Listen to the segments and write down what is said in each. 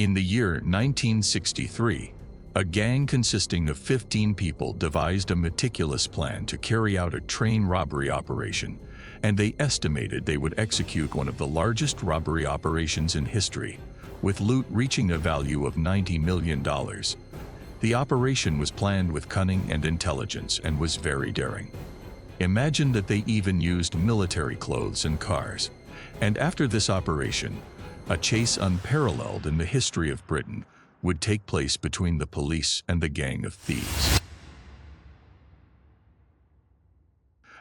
In the year 1963, a gang consisting of 15 people devised a meticulous plan to carry out a train robbery operation, and they estimated they would execute one of the largest robbery operations in history, with loot reaching a value of $90 million. The operation was planned with cunning and intelligence and was very daring. Imagine that they even used military clothes and cars. And after this operation, a chase unparalleled in the history of Britain would take place between the police and the gang of thieves.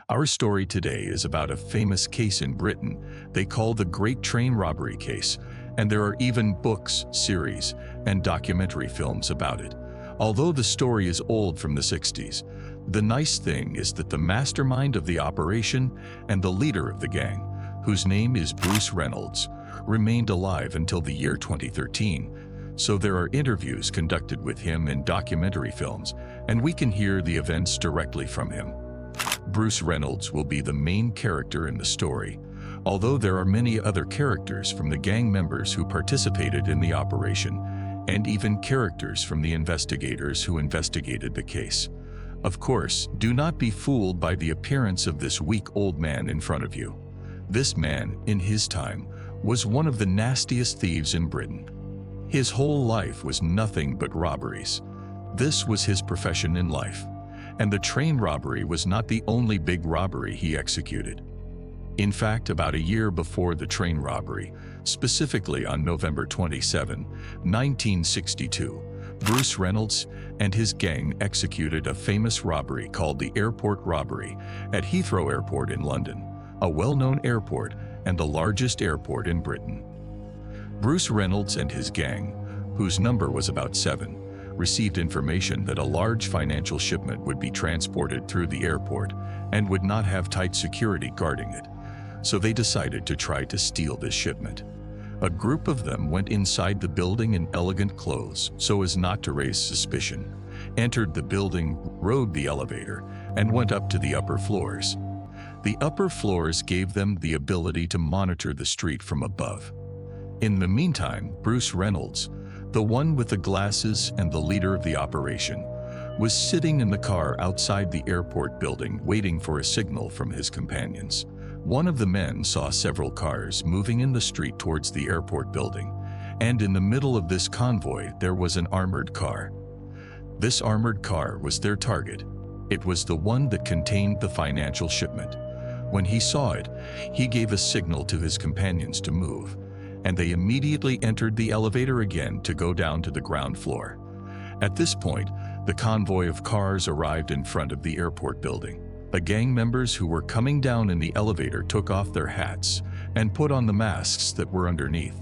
Our story today is about a famous case in Britain they call the Great Train Robbery case, and there are even books, series, and documentary films about it. Although the story is old from the 60s, the nice thing is that the mastermind of the operation and the leader of the gang, whose name is Bruce Reynolds, remained alive until the year 2013. So there are interviews conducted with him in documentary films, and we can hear the events directly from him. Bruce Reynolds will be the main character in the story, although there are many other characters from the gang members who participated in the operation, and even characters from the investigators who investigated the case. Of course, do not be fooled by the appearance of this weak old man in front of you. This man, in his time, was one of the nastiest thieves in Britain. His whole life was nothing but robberies. This was his profession in life. And the train robbery was not the only big robbery he executed. In fact, about a year before the train robbery, specifically on November 27, 1962, Bruce Reynolds and his gang executed a famous robbery called the airport robbery at Heathrow Airport in London, a well-known airport and the largest airport in Britain. Bruce Reynolds and his gang, whose number was about 7, received information that a large financial shipment would be transported through the airport and would not have tight security guarding it. So they decided to try to steal this shipment. A group of them went inside the building in elegant clothes so as not to raise suspicion, entered the building, rode the elevator, and went up to the upper floors. The upper floors gave them the ability to monitor the street from above. In the meantime, Bruce Reynolds, the one with the glasses and the leader of the operation, was sitting in the car outside the airport building waiting for a signal from his companions. One of the men saw several cars moving in the street towards the airport building, and in the middle of this convoy there was an armored car. This armored car was their target. It was the one that contained the financial shipment. When he saw it, he gave a signal to his companions to move, and they immediately entered the elevator again to go down to the ground floor. At this point, the convoy of cars arrived in front of the airport building. The gang members who were coming down in the elevator took off their hats and put on the masks that were underneath.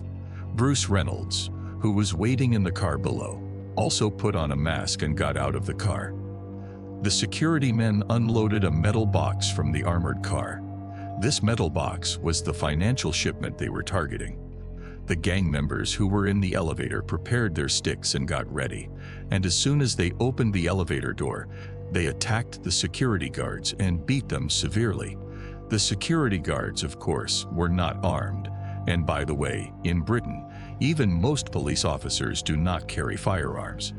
Bruce Reynolds, who was waiting in the car below, also put on a mask and got out of the car. The security men unloaded a metal box from the armored car. This metal box was the financial shipment they were targeting. The gang members who were in the elevator prepared their sticks and got ready, and as soon as they opened the elevator door, they attacked the security guards and beat them severely. The security guards, of course, were not armed, and by the way, in Britain, even most police officers do not carry firearms.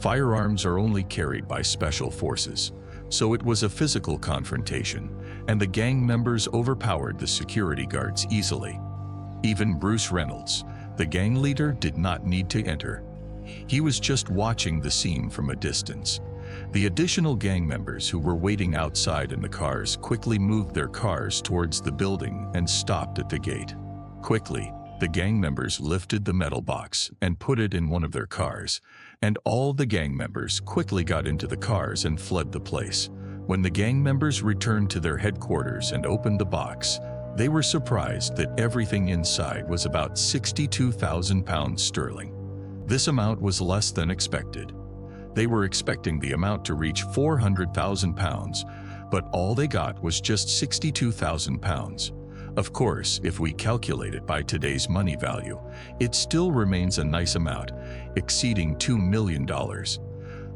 Firearms are only carried by special forces, so it was a physical confrontation, and the gang members overpowered the security guards easily. Even Bruce Reynolds, the gang leader, did not need to enter. He was just watching the scene from a distance. The additional gang members who were waiting outside in the cars quickly moved their cars towards the building and stopped at the gate. Quickly, the gang members lifted the metal box and put it in one of their cars, and all the gang members quickly got into the cars and fled the place. When the gang members returned to their headquarters and opened the box, they were surprised that everything inside was about £62,000. This amount was less than expected. They were expecting the amount to reach £400,000, but all they got was just £62,000. Of course, if we calculate it by today's money value, it still remains a nice amount, exceeding $2 million.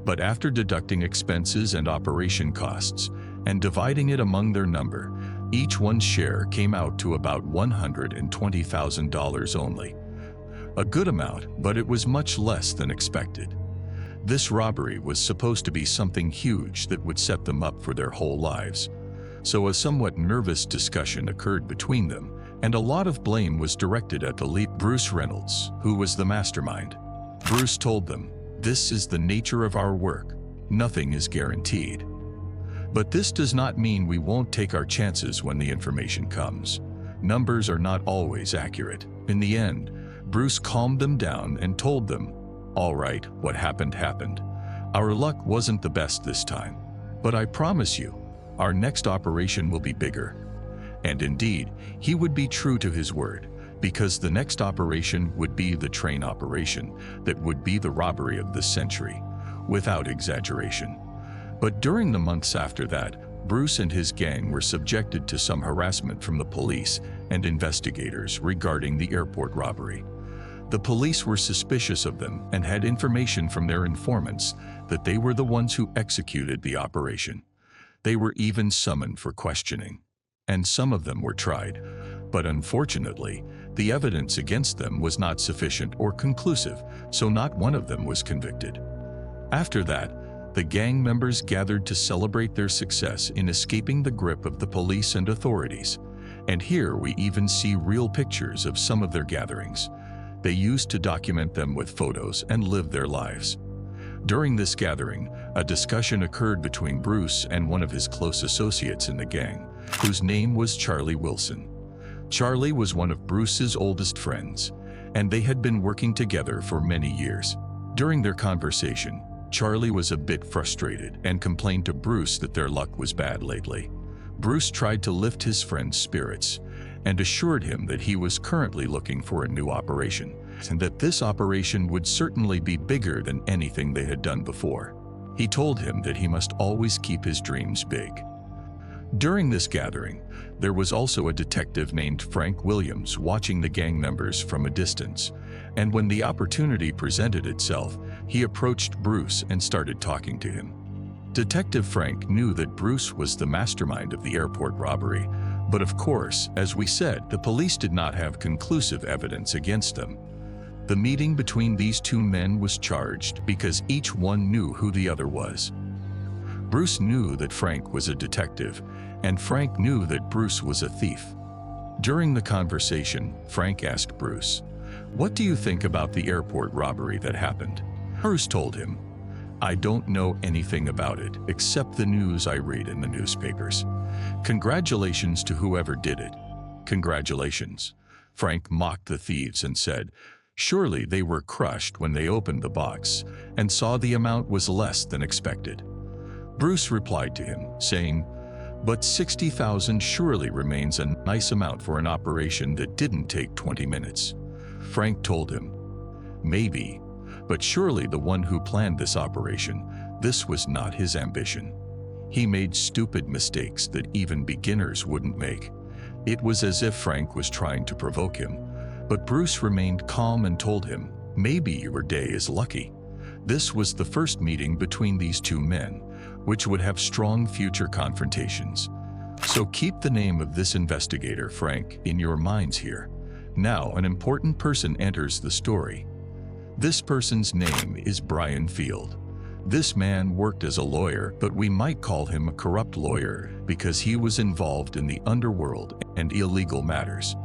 But after deducting expenses and operation costs, and dividing it among their number, each one's share came out to about $120,000 only. A good amount, but it was much less than expected. This robbery was supposed to be something huge that would set them up for their whole lives. So a somewhat nervous discussion occurred between them, and a lot of blame was directed at the lead, Bruce Reynolds, who was the mastermind. Bruce told them, "This is the nature of our work. Nothing is guaranteed. But this does not mean we won't take our chances when the information comes. Numbers are not always accurate." In the end, Bruce calmed them down and told them, "All right, what happened happened. Our luck wasn't the best this time. But I promise you, our next operation will be bigger." And indeed, he would be true to his word, because the next operation would be the train operation that would be the robbery of the century, without exaggeration. But during the months after that, Bruce and his gang were subjected to some harassment from the police and investigators regarding the airport robbery. The police were suspicious of them and had information from their informants that they were the ones who executed the operation. They were even summoned for questioning, and some of them were tried. But unfortunately, the evidence against them was not sufficient or conclusive, so not one of them was convicted. After that, the gang members gathered to celebrate their success in escaping the grip of the police and authorities. And here we even see real pictures of some of their gatherings. They used to document them with photos and live their lives. During this gathering, a discussion occurred between Bruce and one of his close associates in the gang, whose name was Charlie Wilson. Charlie was one of Bruce's oldest friends, and they had been working together for many years. During their conversation, Charlie was a bit frustrated and complained to Bruce that their luck was bad lately. Bruce tried to lift his friend's spirits and assured him that he was currently looking for a new operation, and that this operation would certainly be bigger than anything they had done before. He told him that he must always keep his dreams big. During this gathering, there was also a detective named Frank Williams watching the gang members from a distance, and when the opportunity presented itself, he approached Bruce and started talking to him. Detective Frank knew that Bruce was the mastermind of the airport robbery, but of course, as we said, the police did not have conclusive evidence against them. The meeting between these two men was charged because each one knew who the other was. Bruce knew that Frank was a detective, and Frank knew that Bruce was a thief. During the conversation, Frank asked Bruce, "What do you think about the airport robbery that happened?" Bruce told him, "I don't know anything about it except the news I read in the newspapers. Congratulations to whoever did it." "Congratulations." Frank mocked the thieves and said, "Surely they were crushed when they opened the box and saw the amount was less than expected." Bruce replied to him, saying, "But 60,000 surely remains a nice amount for an operation that didn't take 20 minutes. Frank told him, "Maybe, but surely the one who planned this operation, this was not his ambition. He made stupid mistakes that even beginners wouldn't make." It was as if Frank was trying to provoke him, but Bruce remained calm and told him, "Maybe your day is lucky." This was the first meeting between these two men, which would have strong future confrontations. So keep the name of this investigator, Frank, in your minds here. Now an important person enters the story. This person's name is Brian Field. This man worked as a lawyer, but we might call him a corrupt lawyer because he was involved in the underworld and illegal matters.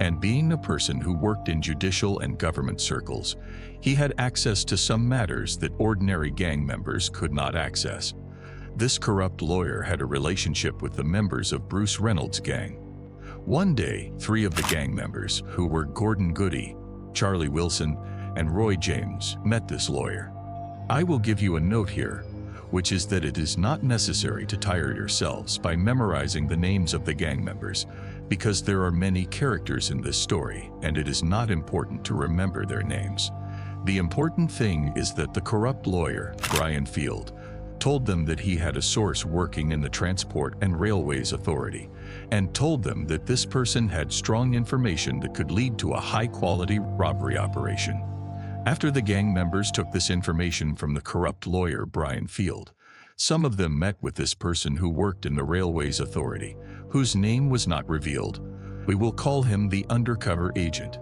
And being a person who worked in judicial and government circles, he had access to some matters that ordinary gang members could not access. This corrupt lawyer had a relationship with the members of Bruce Reynolds' gang. One day, 3 of the gang members, who were Gordon Goody, Charlie Wilson, and Roy James, met this lawyer. I will give you a note here, which is that it is not necessary to tire yourselves by memorizing the names of the gang members, because there are many characters in this story, and it is not important to remember their names. The important thing is that the corrupt lawyer, Brian Field, told them that he had a source working in the Transport and Railways Authority, and told them that this person had strong information that could lead to a high-quality robbery operation. After the gang members took this information from the corrupt lawyer Brian Field, some of them met with this person who worked in the Railways Authority, whose name was not revealed. We will call him the undercover agent.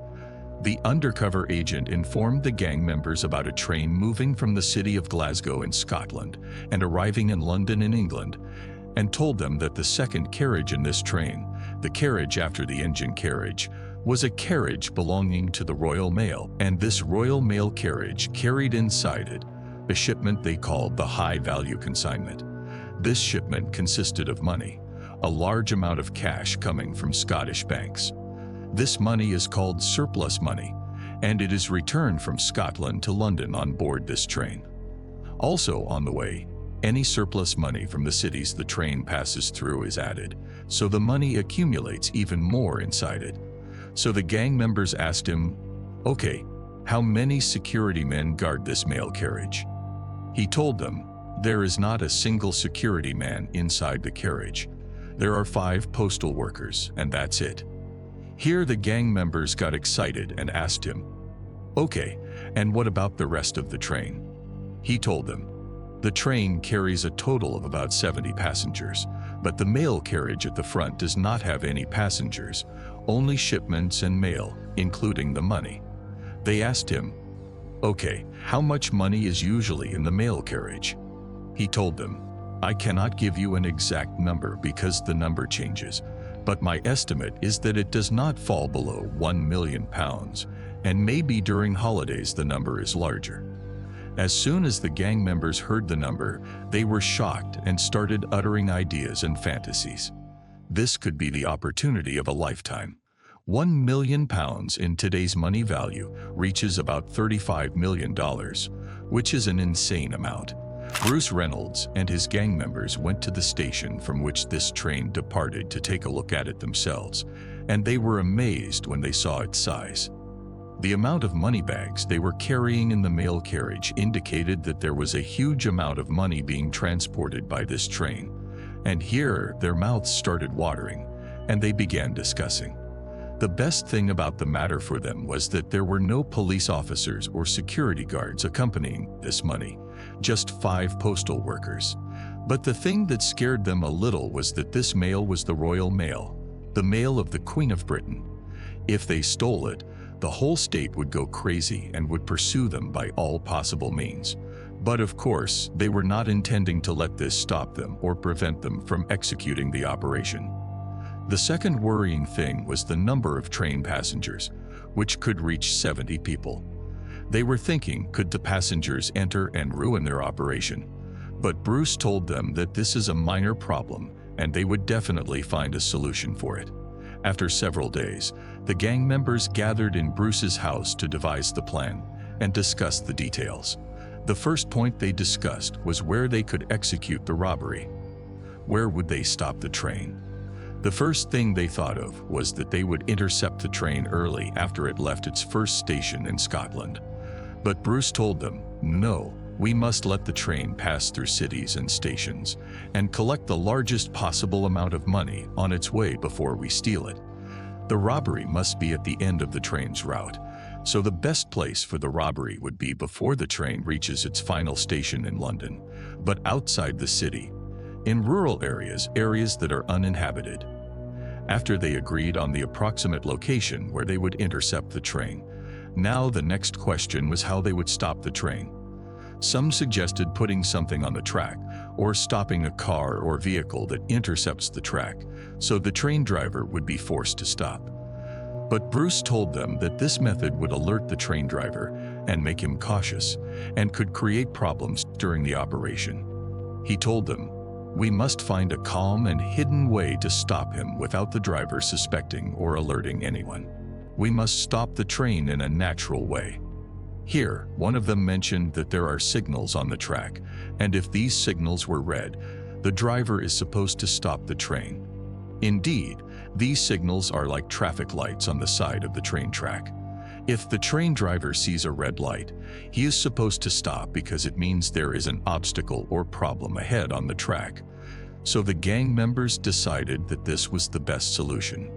The undercover agent informed the gang members about a train moving from the city of Glasgow in Scotland and arriving in London in England, and told them that the second carriage in this train, the carriage after the engine carriage, was a carriage belonging to the Royal Mail, and this Royal Mail carriage carried inside it a shipment they called the high-value consignment. This shipment consisted of money, a large amount of cash coming from Scottish banks. This money is called surplus money, and it is returned from Scotland to London on board this train. Also on the way, any surplus money from the cities the train passes through is added, so the money accumulates even more inside it. So the gang members asked him, "Okay, how many security men guard this mail carriage?" He told them, "There is not a single security man inside the carriage. There are 5 postal workers, and that's it." Here the gang members got excited and asked him, "Okay, and what about the rest of the train?" He told them, "The train carries a total of about 70 passengers, but the mail carriage at the front does not have any passengers, only shipments and mail, including the money." They asked him, "Okay, how much money is usually in the mail carriage?" He told them, "I cannot give you an exact number because the number changes, but my estimate is that it does not fall below £1 million, and maybe during holidays the number is larger." As soon as the gang members heard the number, they were shocked and started uttering ideas and fantasies. This could be the opportunity of a lifetime. £1 million in today's money value reaches about $35 million, which is an insane amount. Bruce Reynolds and his gang members went to the station from which this train departed to take a look at it themselves, and they were amazed when they saw its size. The amount of money bags they were carrying in the mail carriage indicated that there was a huge amount of money being transported by this train, and here their mouths started watering, and they began discussing. The best thing about the matter for them was that there were no police officers or security guards accompanying this money, just 5 postal workers. But the thing that scared them a little was that this mail was the Royal Mail, the mail of the Queen of Britain. If they stole it, the whole state would go crazy and would pursue them by all possible means. But of course, they were not intending to let this stop them or prevent them from executing the operation. The second worrying thing was the number of train passengers, which could reach 70 people. They were thinking, could the passengers enter and ruin their operation? But Bruce told them that this is a minor problem and they would definitely find a solution for it. After several days, the gang members gathered in Bruce's house to devise the plan and discuss the details. The first point they discussed was where they could execute the robbery. Where would they stop the train? The first thing they thought of was that they would intercept the train early after it left its first station in Scotland. But Bruce told them, "No, we must let the train pass through cities and stations and collect the largest possible amount of money on its way before we steal it. The robbery must be at the end of the train's route, so the best place for the robbery would be before the train reaches its final station in London, but outside the city, in rural areas that are uninhabited." After they agreed on the approximate location where they would intercept the train, now the next question was how they would stop the train. Some suggested putting something on the track or stopping a car or vehicle that intercepts the track, so the train driver would be forced to stop. But Bruce told them that this method would alert the train driver and make him cautious and could create problems during the operation. He told them, "We must find a calm and hidden way to stop him without the driver suspecting or alerting anyone. We must stop the train in a natural way." Here, one of them mentioned that there are signals on the track, and if these signals were red, the driver is supposed to stop the train. Indeed, these signals are like traffic lights on the side of the train track. If the train driver sees a red light, he is supposed to stop because it means there is an obstacle or problem ahead on the track. So the gang members decided that this was the best solution.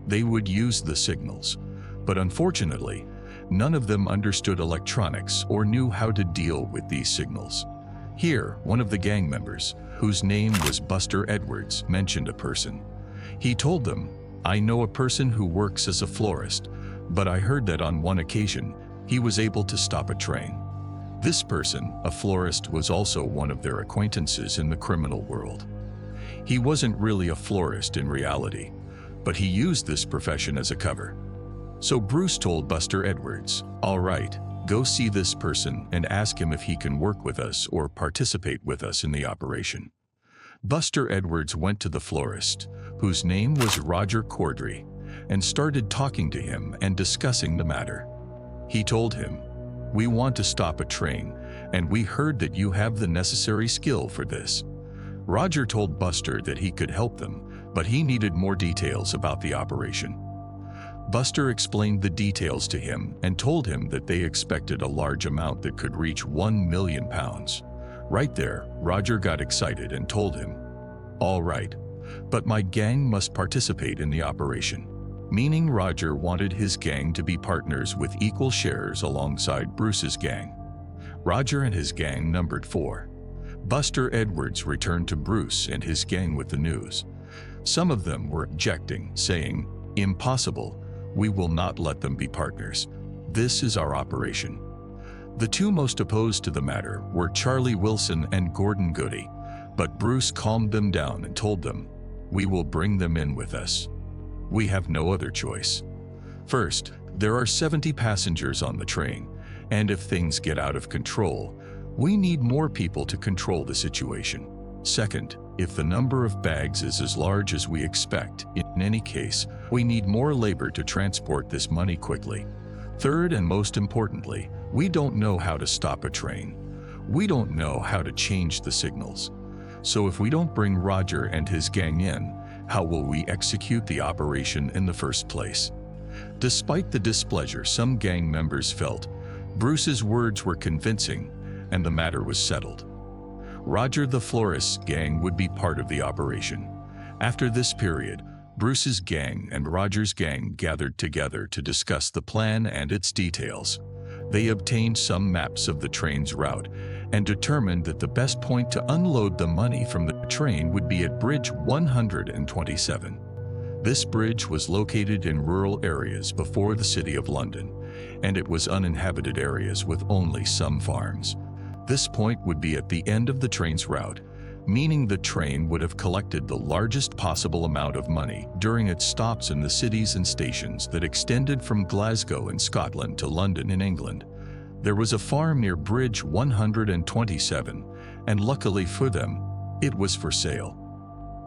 They would use the signals, but unfortunately, none of them understood electronics or knew how to deal with these signals. Here, one of the gang members, whose name was Buster Edwards, mentioned a person. He told them, "I know a person who works as a florist, but I heard that on one occasion, he was able to stop a train. This person, a florist, was also one of their acquaintances in the criminal world. He wasn't really a florist in reality, but he used this profession as a cover. So Bruce told Buster Edwards, "All right, go see this person and ask him if he can work with us or participate with us in the operation." Buster Edwards went to the florist, whose name was Roger Cordry, and started talking to him and discussing the matter. He told him, "We want to stop a train, and we heard that you have the necessary skill for this." Roger told Buster that he could help them, but he needed more details about the operation. Buster explained the details to him and told him that they expected a large amount that could reach £1 million. Right there, Roger got excited and told him, "All right, but my gang must participate in the operation," meaning Roger wanted his gang to be partners with equal shares alongside Bruce's gang. Roger and his gang numbered 4. Buster Edwards returned to Bruce and his gang with the news. Some of them were objecting, saying, "Impossible. We will not let them be partners. This is our operation." The two most opposed to the matter were Charlie Wilson and Gordon Goody, but Bruce calmed them down and told them, "We will bring them in with us. We have no other choice. First, there are 70 passengers on the train, and if things get out of control, we need more people to control the situation. Second, if the number of bags is as large as we expect, in any case, we need more labor to transport this money quickly. Third, and most importantly, we don't know how to stop a train. We don't know how to change the signals. So if we don't bring Roger and his gang in, how will we execute the operation in the first place?" Despite the displeasure some gang members felt, Bruce's words were convincing, and the matter was settled. Roger the florist's gang would be part of the operation. After this period, Bruce's gang and Roger's gang gathered together to discuss the plan and its details. They obtained some maps of the train's route and determined that the best point to unload the money from the train would be at Bridge 127. This bridge was located in rural areas before the City of London, and it was uninhabited areas with only some farms. This point would be at the end of the train's route, meaning the train would have collected the largest possible amount of money during its stops in the cities and stations that extended from Glasgow in Scotland to London in England. There was a farm near Bridge 127, and luckily for them, it was for sale.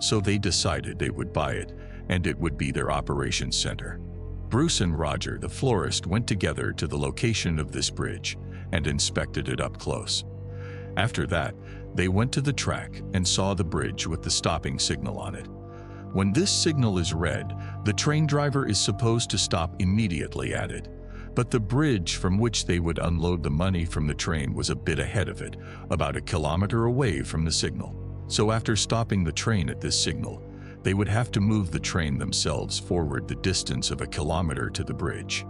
So they decided they would buy it, and it would be their operations center. Bruce and Roger the florist went together to the location of this bridge and inspected it up close. After that, they went to the track and saw the bridge with the stopping signal on it. When this signal is read, the train driver is supposed to stop immediately at it. But the bridge from which they would unload the money from the train was a bit ahead of it, about a kilometer away from the signal. So after stopping the train at this signal, they would have to move the train themselves forward the distance of a kilometer to the bridge.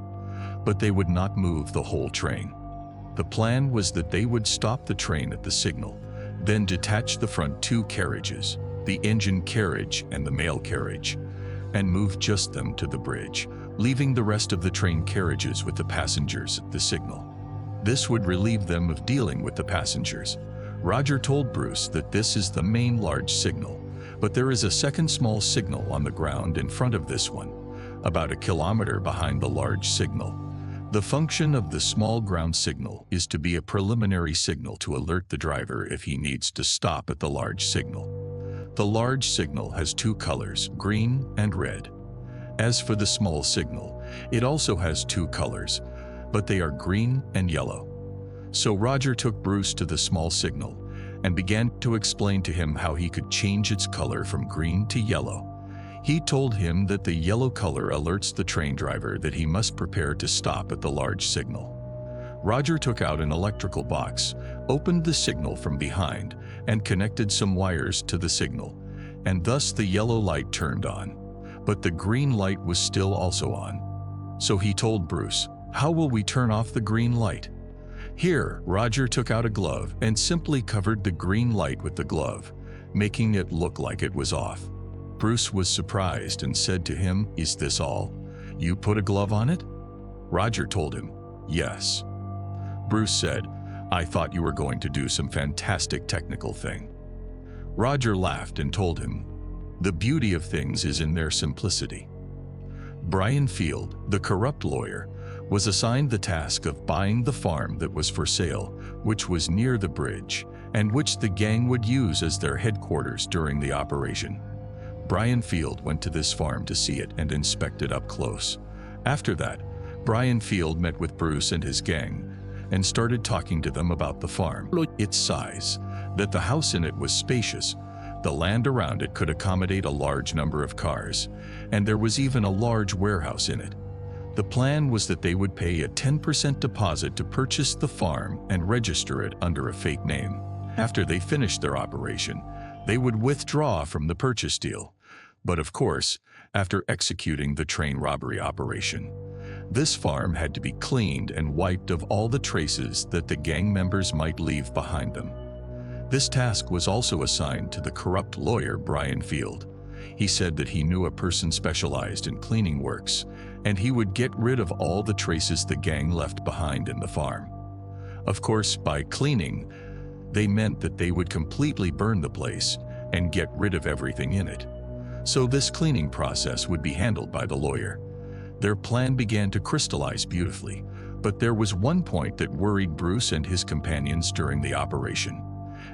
But they would not move the whole train. The plan was that they would stop the train at the signal, then detach the front 2 carriages, the engine carriage and the mail carriage, and move just them to the bridge, leaving the rest of the train carriages with the passengers at the signal. This would relieve them of dealing with the passengers. Roger told Bruce that this is the main large signal, but there is a second small signal on the ground in front of this one, about a kilometer behind the large signal. The function of the small ground signal is to be a preliminary signal to alert the driver if he needs to stop at the large signal. The large signal has 2 colors, green and red. As for the small signal, it also has 2 colors, but they are green and yellow. So Roger took Bruce to the small signal and began to explain to him how he could change its color from green to yellow. He told him that the yellow color alerts the train driver that he must prepare to stop at the large signal. Roger took out an electrical box, opened the signal from behind, and connected some wires to the signal, and thus the yellow light turned on, but the green light was still also on. So he told Bruce, "How will we turn off the green light?" Here, Roger took out a glove and simply covered the green light with the glove, making it look like it was off. Bruce was surprised and said to him, "Is this all? You put a glove on it?" Roger told him, "Yes." Bruce said, "I thought you were going to do some fantastic technical thing." Roger laughed and told him, "The beauty of things is in their simplicity." Brian Field, the corrupt lawyer, was assigned the task of buying the farm that was for sale, which was near the bridge, and which the gang would use as their headquarters during the operation. Brian Field went to this farm to see it and inspect it up close. After that, Brian Field met with Bruce and his gang and started talking to them about the farm, its size, that the house in it was spacious, the land around it could accommodate a large number of cars, and there was even a large warehouse in it. The plan was that they would pay a 10% deposit to purchase the farm and register it under a fake name. After they finished their operation, they would withdraw from the purchase deal. But of course, after executing the train robbery operation, this farm had to be cleaned and wiped of all the traces that the gang members might leave behind them. This task was also assigned to the corrupt lawyer Brian Field. He said that he knew a person specialized in cleaning works, and he would get rid of all the traces the gang left behind in the farm. Of course, by cleaning, they meant that they would completely burn the place and get rid of everything in it. So this cleaning process would be handled by the lawyer. Their plan began to crystallize beautifully, but there was one point that worried Bruce and his companions during the operation.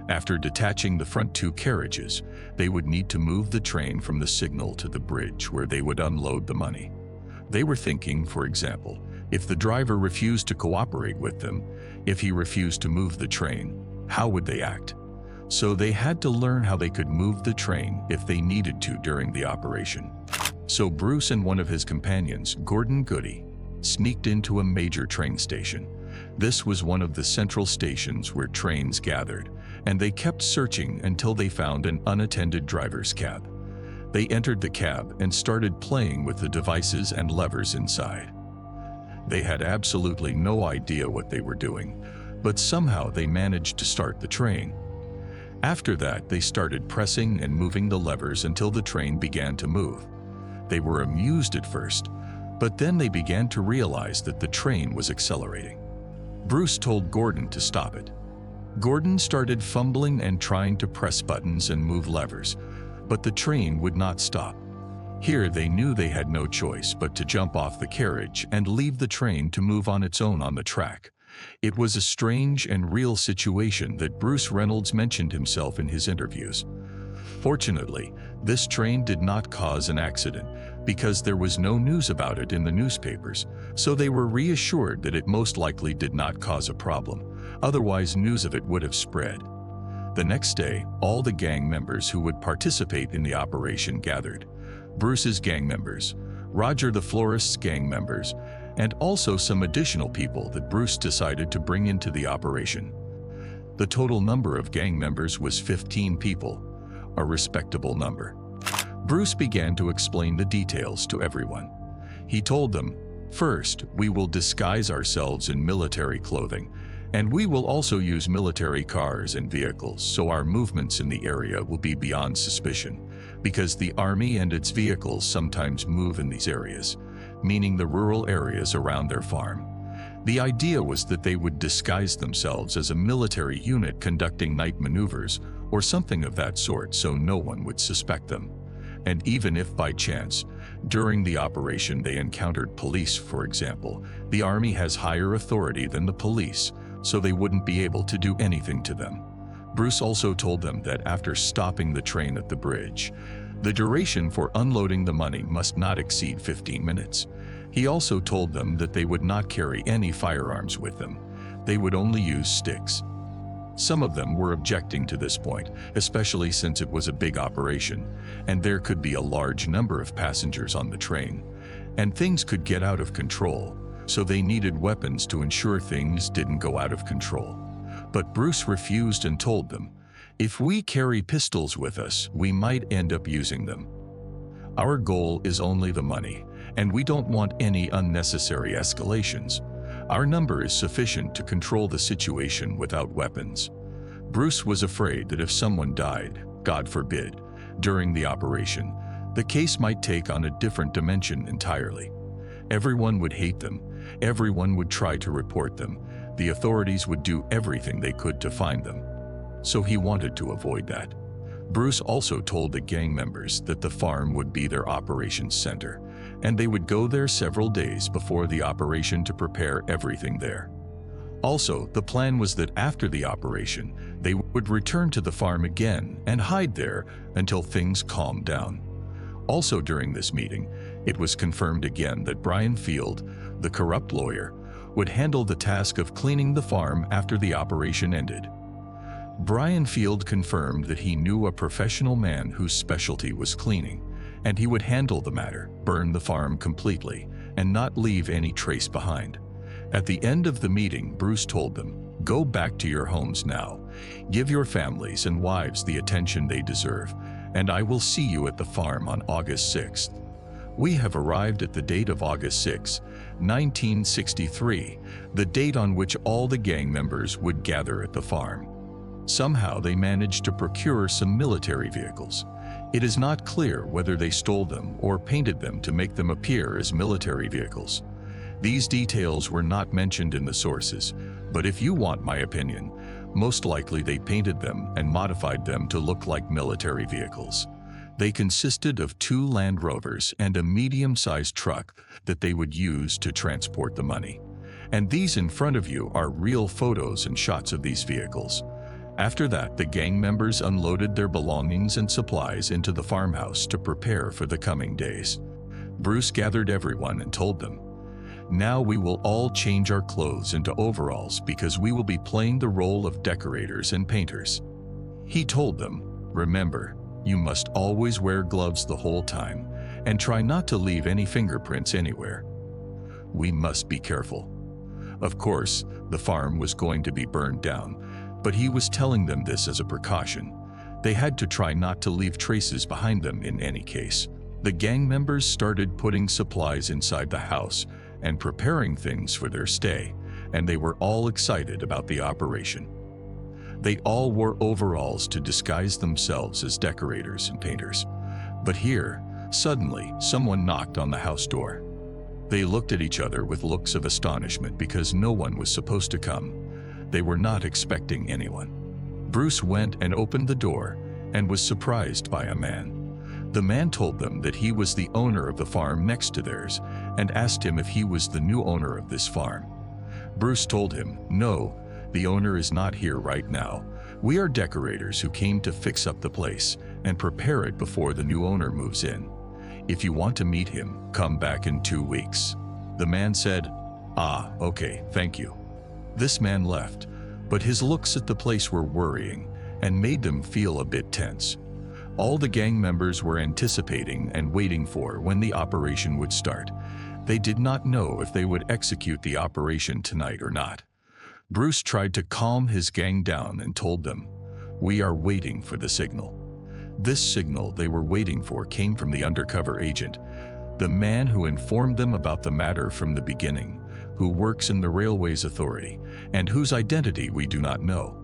After detaching the front two carriages, they would need to move the train from the signal to the bridge where they would unload the money. They were thinking, for example, if the driver refused to cooperate with them, if he refused to move the train, how would they act? So they had to learn how they could move the train if they needed to during the operation. So Bruce and one of his companions, Gordon Goody, sneaked into a major train station. This was one of the central stations where trains gathered, and they kept searching until they found an unattended driver's cab. They entered the cab and started playing with the devices and levers inside. They had absolutely no idea what they were doing, but somehow they managed to start the train. After that, they started pressing and moving the levers until the train began to move. They were amused at first, but then they began to realize that the train was accelerating. Bruce told Gordon to stop it. Gordon started fumbling and trying to press buttons and move levers, but the train would not stop. Here they knew they had no choice but to jump off the carriage and leave the train to move on its own on the track. It was a strange and real situation that Bruce Reynolds mentioned himself in his interviews. Fortunately, this train did not cause an accident because there was no news about it in the newspapers, so they were reassured that it most likely did not cause a problem. Otherwise, news of it would have spread. The next day, all the gang members who would participate in the operation gathered. Bruce's gang members, Roger the florist's gang members, and also some additional people that Bruce decided to bring into the operation. The total number of gang members was 15 people, a respectable number. Bruce began to explain the details to everyone. He told them, "First, we will disguise ourselves in military clothing, and we will also use military cars and vehicles, so our movements in the area will be beyond suspicion, because the army and its vehicles sometimes move in these areas, meaning the rural areas around their farm." The idea was that they would disguise themselves as a military unit conducting night maneuvers or something of that sort so no one would suspect them. And even if by chance, during the operation they encountered police, for example, the army has higher authority than the police, so they wouldn't be able to do anything to them. Bruce also told them that after stopping the train at the bridge, the duration for unloading the money must not exceed 15 minutes. He also told them that they would not carry any firearms with them. They would only use sticks. Some of them were objecting to this point, especially since it was a big operation, and there could be a large number of passengers on the train, and things could get out of control, so they needed weapons to ensure things didn't go out of control. But Bruce refused and told them, "If we carry pistols with us, we might end up using them. Our goal is only the money, and we don't want any unnecessary escalations. Our number is sufficient to control the situation without weapons." Bruce was afraid that if someone died, God forbid, during the operation, the case might take on a different dimension entirely. Everyone would hate them, Everyone would try to report them. The authorities would do everything they could to find them. So he wanted to avoid that. Bruce also told the gang members that the farm would be their operations center, and they would go there several days before the operation to prepare everything there. Also, the plan was that after the operation, they would return to the farm again and hide there until things calmed down. Also during this meeting, it was confirmed again that Brian Field, the corrupt lawyer, would handle the task of cleaning the farm after the operation ended. Brian Field confirmed that he knew a professional man whose specialty was cleaning, and he would handle the matter, burn the farm completely, and not leave any trace behind. At the end of the meeting, Bruce told them, "Go back to your homes now. Give your families and wives the attention they deserve, and I will see you at the farm on August 6th. We have arrived at the date of August 6, 1963, the date on which all the gang members would gather at the farm. Somehow they managed to procure some military vehicles. It is not clear whether they stole them or painted them to make them appear as military vehicles. These details were not mentioned in the sources, but if you want my opinion, most likely they painted them and modified them to look like military vehicles. They consisted of 2 Land Rovers and a medium-sized truck that they would use to transport the money. And these in front of you are real photos and shots of these vehicles. After that, the gang members unloaded their belongings and supplies into the farmhouse to prepare for the coming days. Bruce gathered everyone and told them, "Now we will all change our clothes into overalls because we will be playing the role of decorators and painters." He told them, "Remember, you must always wear gloves the whole time and try not to leave any fingerprints anywhere. We must be careful." Of course, the farm was going to be burned down, but he was telling them this as a precaution. They had to try not to leave traces behind them in any case. The gang members started putting supplies inside the house and preparing things for their stay, and they were all excited about the operation. They all wore overalls to disguise themselves as decorators and painters. But here, suddenly, someone knocked on the house door. They looked at each other with looks of astonishment because no one was supposed to come. They were not expecting anyone. Bruce went and opened the door and was surprised by a man. The man told them that he was the owner of the farm next to theirs and asked him if he was the new owner of this farm. Bruce told him, "No, the owner is not here right now. We are decorators who came to fix up the place and prepare it before the new owner moves in. If you want to meet him, come back in 2 weeks." The man said, "Ah, okay, thank you." This man left, but his looks at the place were worrying and made them feel a bit tense. All the gang members were anticipating and waiting for when the operation would start. They did not know if they would execute the operation tonight or not. Bruce tried to calm his gang down and told them, "We are waiting for the signal." This signal they were waiting for came from the undercover agent, the man who informed them about the matter from the beginning, who works in the Railways Authority, and whose identity we do not know.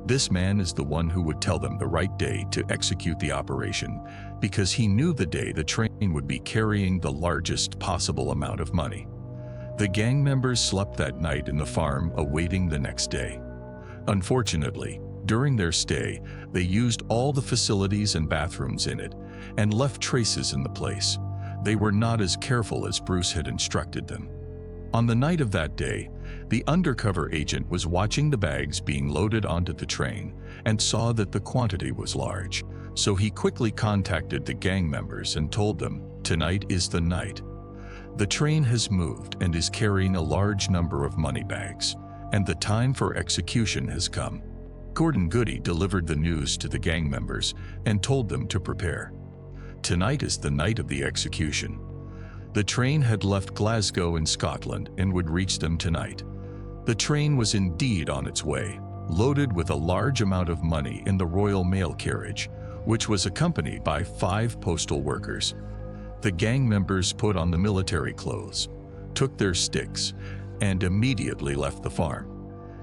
This man is the one who would tell them the right day to execute the operation, because he knew the day the train would be carrying the largest possible amount of money. The gang members slept that night in the farm, awaiting the next day. Unfortunately, during their stay, they used all the facilities and bathrooms in it, and left traces in the place. They were not as careful as Bruce had instructed them. On the night of that day, the undercover agent was watching the bags being loaded onto the train and saw that the quantity was large, so he quickly contacted the gang members and told them, "Tonight is the night. The train has moved and is carrying a large number of money bags, and the time for execution has come." Gordon Goody delivered the news to the gang members and told them to prepare. Tonight is the night of the execution. The train had left Glasgow in Scotland and would reach them tonight. The train was indeed on its way, loaded with a large amount of money in the Royal Mail carriage, which was accompanied by 5 postal workers. The gang members put on the military clothes, took their sticks, and immediately left the farm.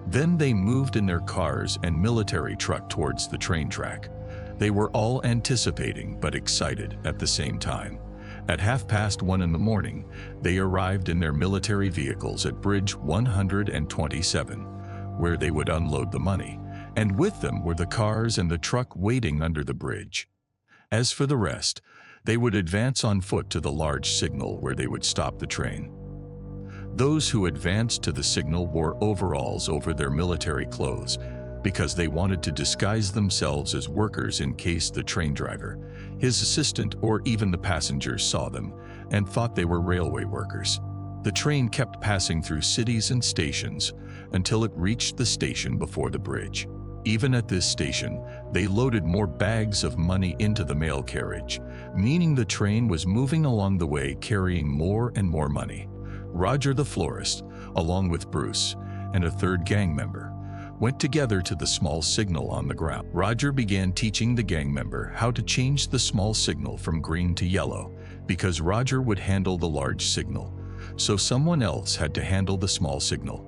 Then they moved in their cars and military truck towards the train track. They were all anticipating but excited at the same time. At 1:30 in the morning, they arrived in their military vehicles at Bridge 127, where they would unload the money, and with them were the cars and the truck waiting under the bridge. As for the rest, they would advance on foot to the large signal where they would stop the train. Those who advanced to the signal wore overalls over their military clothes because they wanted to disguise themselves as workers in case the train driver, his assistant, or even the passengers saw them and thought they were railway workers. The train kept passing through cities and stations until it reached the station before the bridge. Even at this station, they loaded more bags of money into the mail carriage, meaning the train was moving along the way carrying more and more money. Roger the florist, along with Bruce and a third gang member, went together to the small signal on the ground. Roger began teaching the gang member how to change the small signal from green to yellow because Roger would handle the large signal, so someone else had to handle the small signal.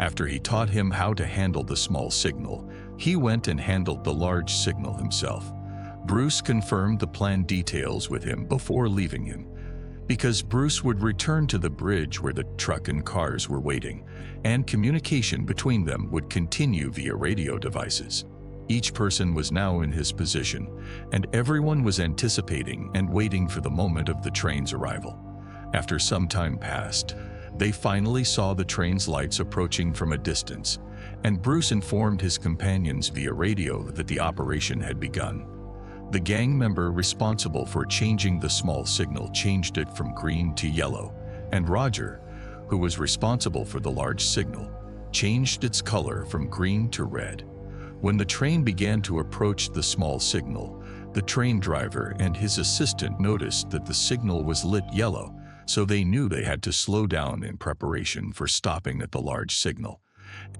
After he taught him how to handle the small signal, he went and handled the large signal himself. Bruce confirmed the plan details with him before leaving him, because Bruce would return to the bridge where the truck and cars were waiting, and communication between them would continue via radio devices. Each person was now in his position, and everyone was anticipating and waiting for the moment of the train's arrival. After some time passed, they finally saw the train's lights approaching from a distance, and Bruce informed his companions via radio that the operation had begun. The gang member responsible for changing the small signal changed it from green to yellow, and Roger, who was responsible for the large signal, changed its color from green to red. When the train began to approach the small signal, the train driver and his assistant noticed that the signal was lit yellow, so they knew they had to slow down in preparation for stopping at the large signal.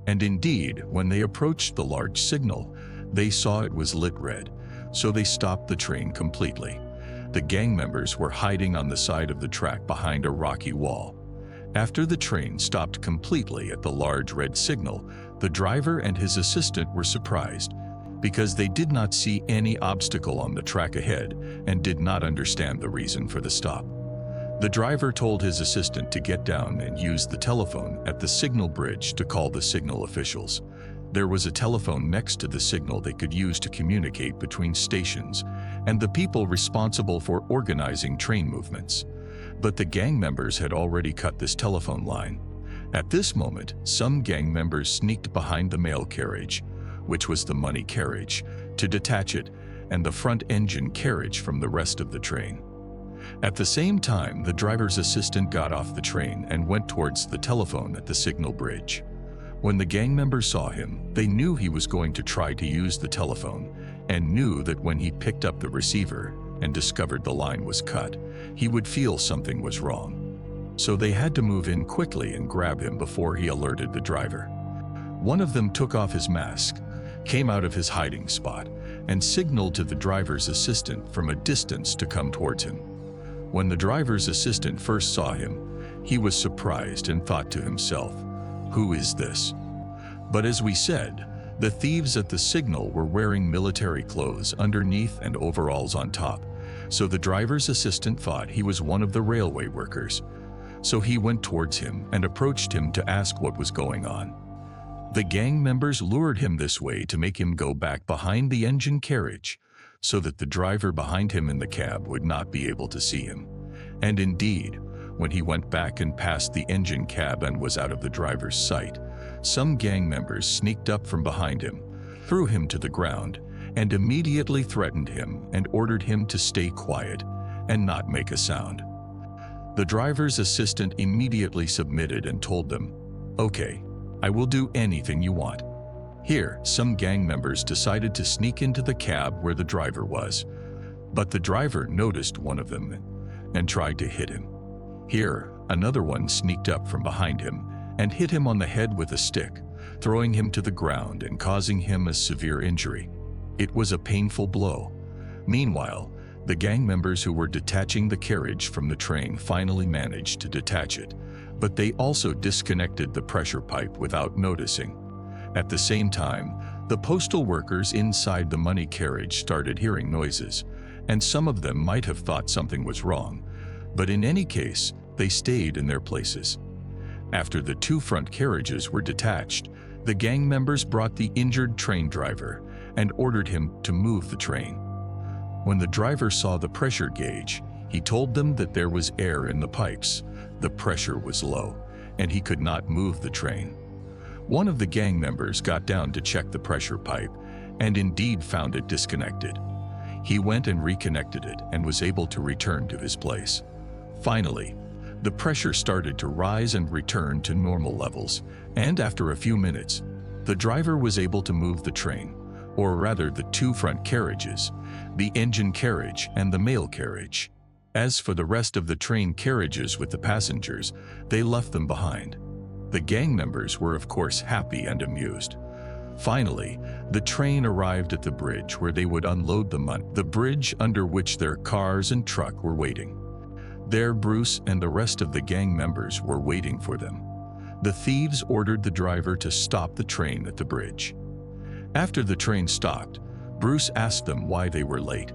And indeed, when they approached the large signal, they saw it was lit red, so they stopped the train completely. The gang members were hiding on the side of the track behind a rocky wall. After the train stopped completely at the large red signal, the driver and his assistant were surprised because they did not see any obstacle on the track ahead and did not understand the reason for the stop. The driver told his assistant to get down and use the telephone at the signal bridge to call the signal officials. There was a telephone next to the signal they could use to communicate between stations and the people responsible for organizing train movements. But the gang members had already cut this telephone line. At this moment, some gang members sneaked behind the mail carriage, which was the money carriage, to detach it and the front engine carriage from the rest of the train. At the same time, the driver's assistant got off the train and went towards the telephone at the signal bridge. When the gang members saw him, they knew he was going to try to use the telephone and knew that when he picked up the receiver and discovered the line was cut, he would feel something was wrong. So they had to move in quickly and grab him before he alerted the driver. One of them took off his mask, came out of his hiding spot, and signaled to the driver's assistant from a distance to come towards him. When the driver's assistant first saw him, he was surprised and thought to himself, "Who is this?" But as we said, the thieves at the signal were wearing military clothes underneath and overalls on top, so the driver's assistant thought he was one of the railway workers. So he went towards him and approached him to ask what was going on. The gang members lured him this way to make him go back behind the engine carriage, so that the driver behind him in the cab would not be able to see him. And indeed, when he went back and passed the engine cab and was out of the driver's sight, some gang members sneaked up from behind him, threw him to the ground, and immediately threatened him and ordered him to stay quiet and not make a sound. The driver's assistant immediately submitted and told them, "Okay, I will do anything you want." Here, some gang members decided to sneak into the cab where the driver was, but the driver noticed one of them and tried to hit him. Here, another one sneaked up from behind him and hit him on the head with a stick, throwing him to the ground and causing him a severe injury. It was a painful blow. Meanwhile, the gang members who were detaching the carriage from the train finally managed to detach it, but they also disconnected the pressure pipe without noticing. At the same time, the postal workers inside the money carriage started hearing noises, and some of them might have thought something was wrong, But in any case, they stayed in their places. After the two front carriages were detached, the gang members brought the injured train driver and ordered him to move the train. When the driver saw the pressure gauge, he told them that there was air in the pipes, the pressure was low, and he could not move the train. One of the gang members got down to check the pressure pipe and indeed found it disconnected. He went and reconnected it and was able to return to his place. Finally, the pressure started to rise and return to normal levels, and after a few minutes, the driver was able to move the train, or rather the two front carriages, the engine carriage and the mail carriage. As for the rest of the train carriages with the passengers, they left them behind. The gang members were of course happy and amused. Finally, the train arrived at the bridge where they would unload the money, the bridge under which their cars and truck were waiting. There, Bruce and the rest of the gang members were waiting for them. The thieves ordered the driver to stop the train at the bridge. After the train stopped, Bruce asked them why they were late.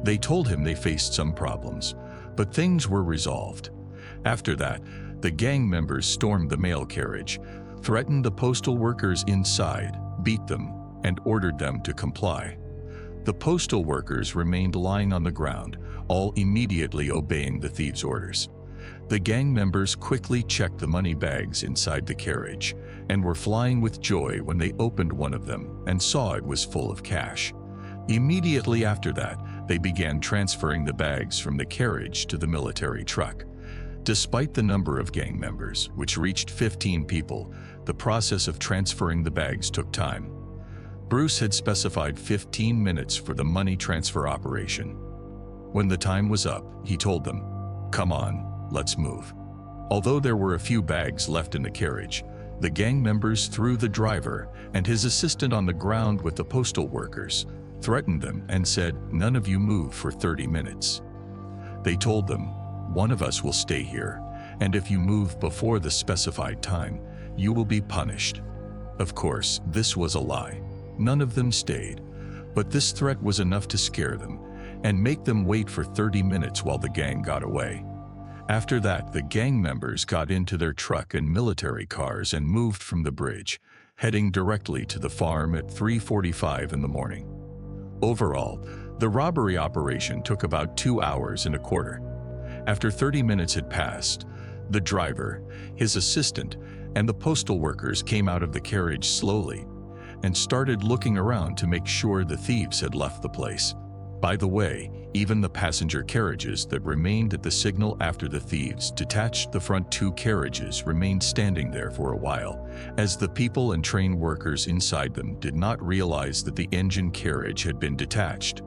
They told him they faced some problems, but things were resolved. After that, the gang members stormed the mail carriage, threatened the postal workers inside, beat them, and ordered them to comply. The postal workers remained lying on the ground, all immediately obeying the thieves' orders. The gang members quickly checked the money bags inside the carriage and were flying with joy when they opened one of them and saw it was full of cash. Immediately after that, they began transferring the bags from the carriage to the military truck. Despite the number of gang members, which reached 15 people, the process of transferring the bags took time. Bruce had specified 15 minutes for the money transfer operation. When the time was up, he told them, "Come on, let's move." Although there were a few bags left in the carriage, the gang members threw the driver and his assistant on the ground with the postal workers, threatened them and said, "None of you move for 30 minutes. They told them, "One of us will stay here, and if you move before the specified time, you will be punished." Of course, this was a lie. None of them stayed, but this threat was enough to scare them and make them wait for 30 minutes while the gang got away. After that, the gang members got into their truck and military cars and moved from the bridge, heading directly to the farm at 3:45 in the morning. Overall, the robbery operation took about 2 hours and a quarter. After 30 minutes had passed, the driver, his assistant, and the postal workers came out of the carriage slowly and started looking around to make sure the thieves had left the place. By the way, even the passenger carriages that remained at the signal after the thieves detached the front two carriages remained standing there for a while, as the people and train workers inside them did not realize that the engine carriage had been detached.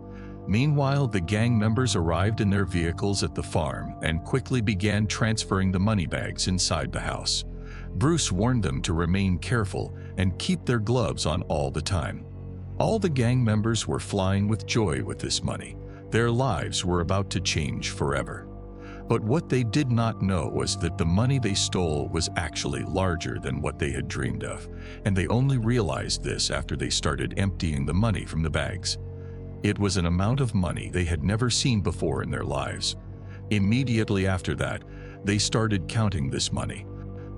Meanwhile, the gang members arrived in their vehicles at the farm and quickly began transferring the money bags inside the house. Bruce warned them to remain careful and keep their gloves on all the time. All the gang members were flying with joy with this money. Their lives were about to change forever. But what they did not know was that the money they stole was actually larger than what they had dreamed of, and they only realized this after they started emptying the money from the bags. It was an amount of money they had never seen before in their lives. Immediately after that, they started counting this money,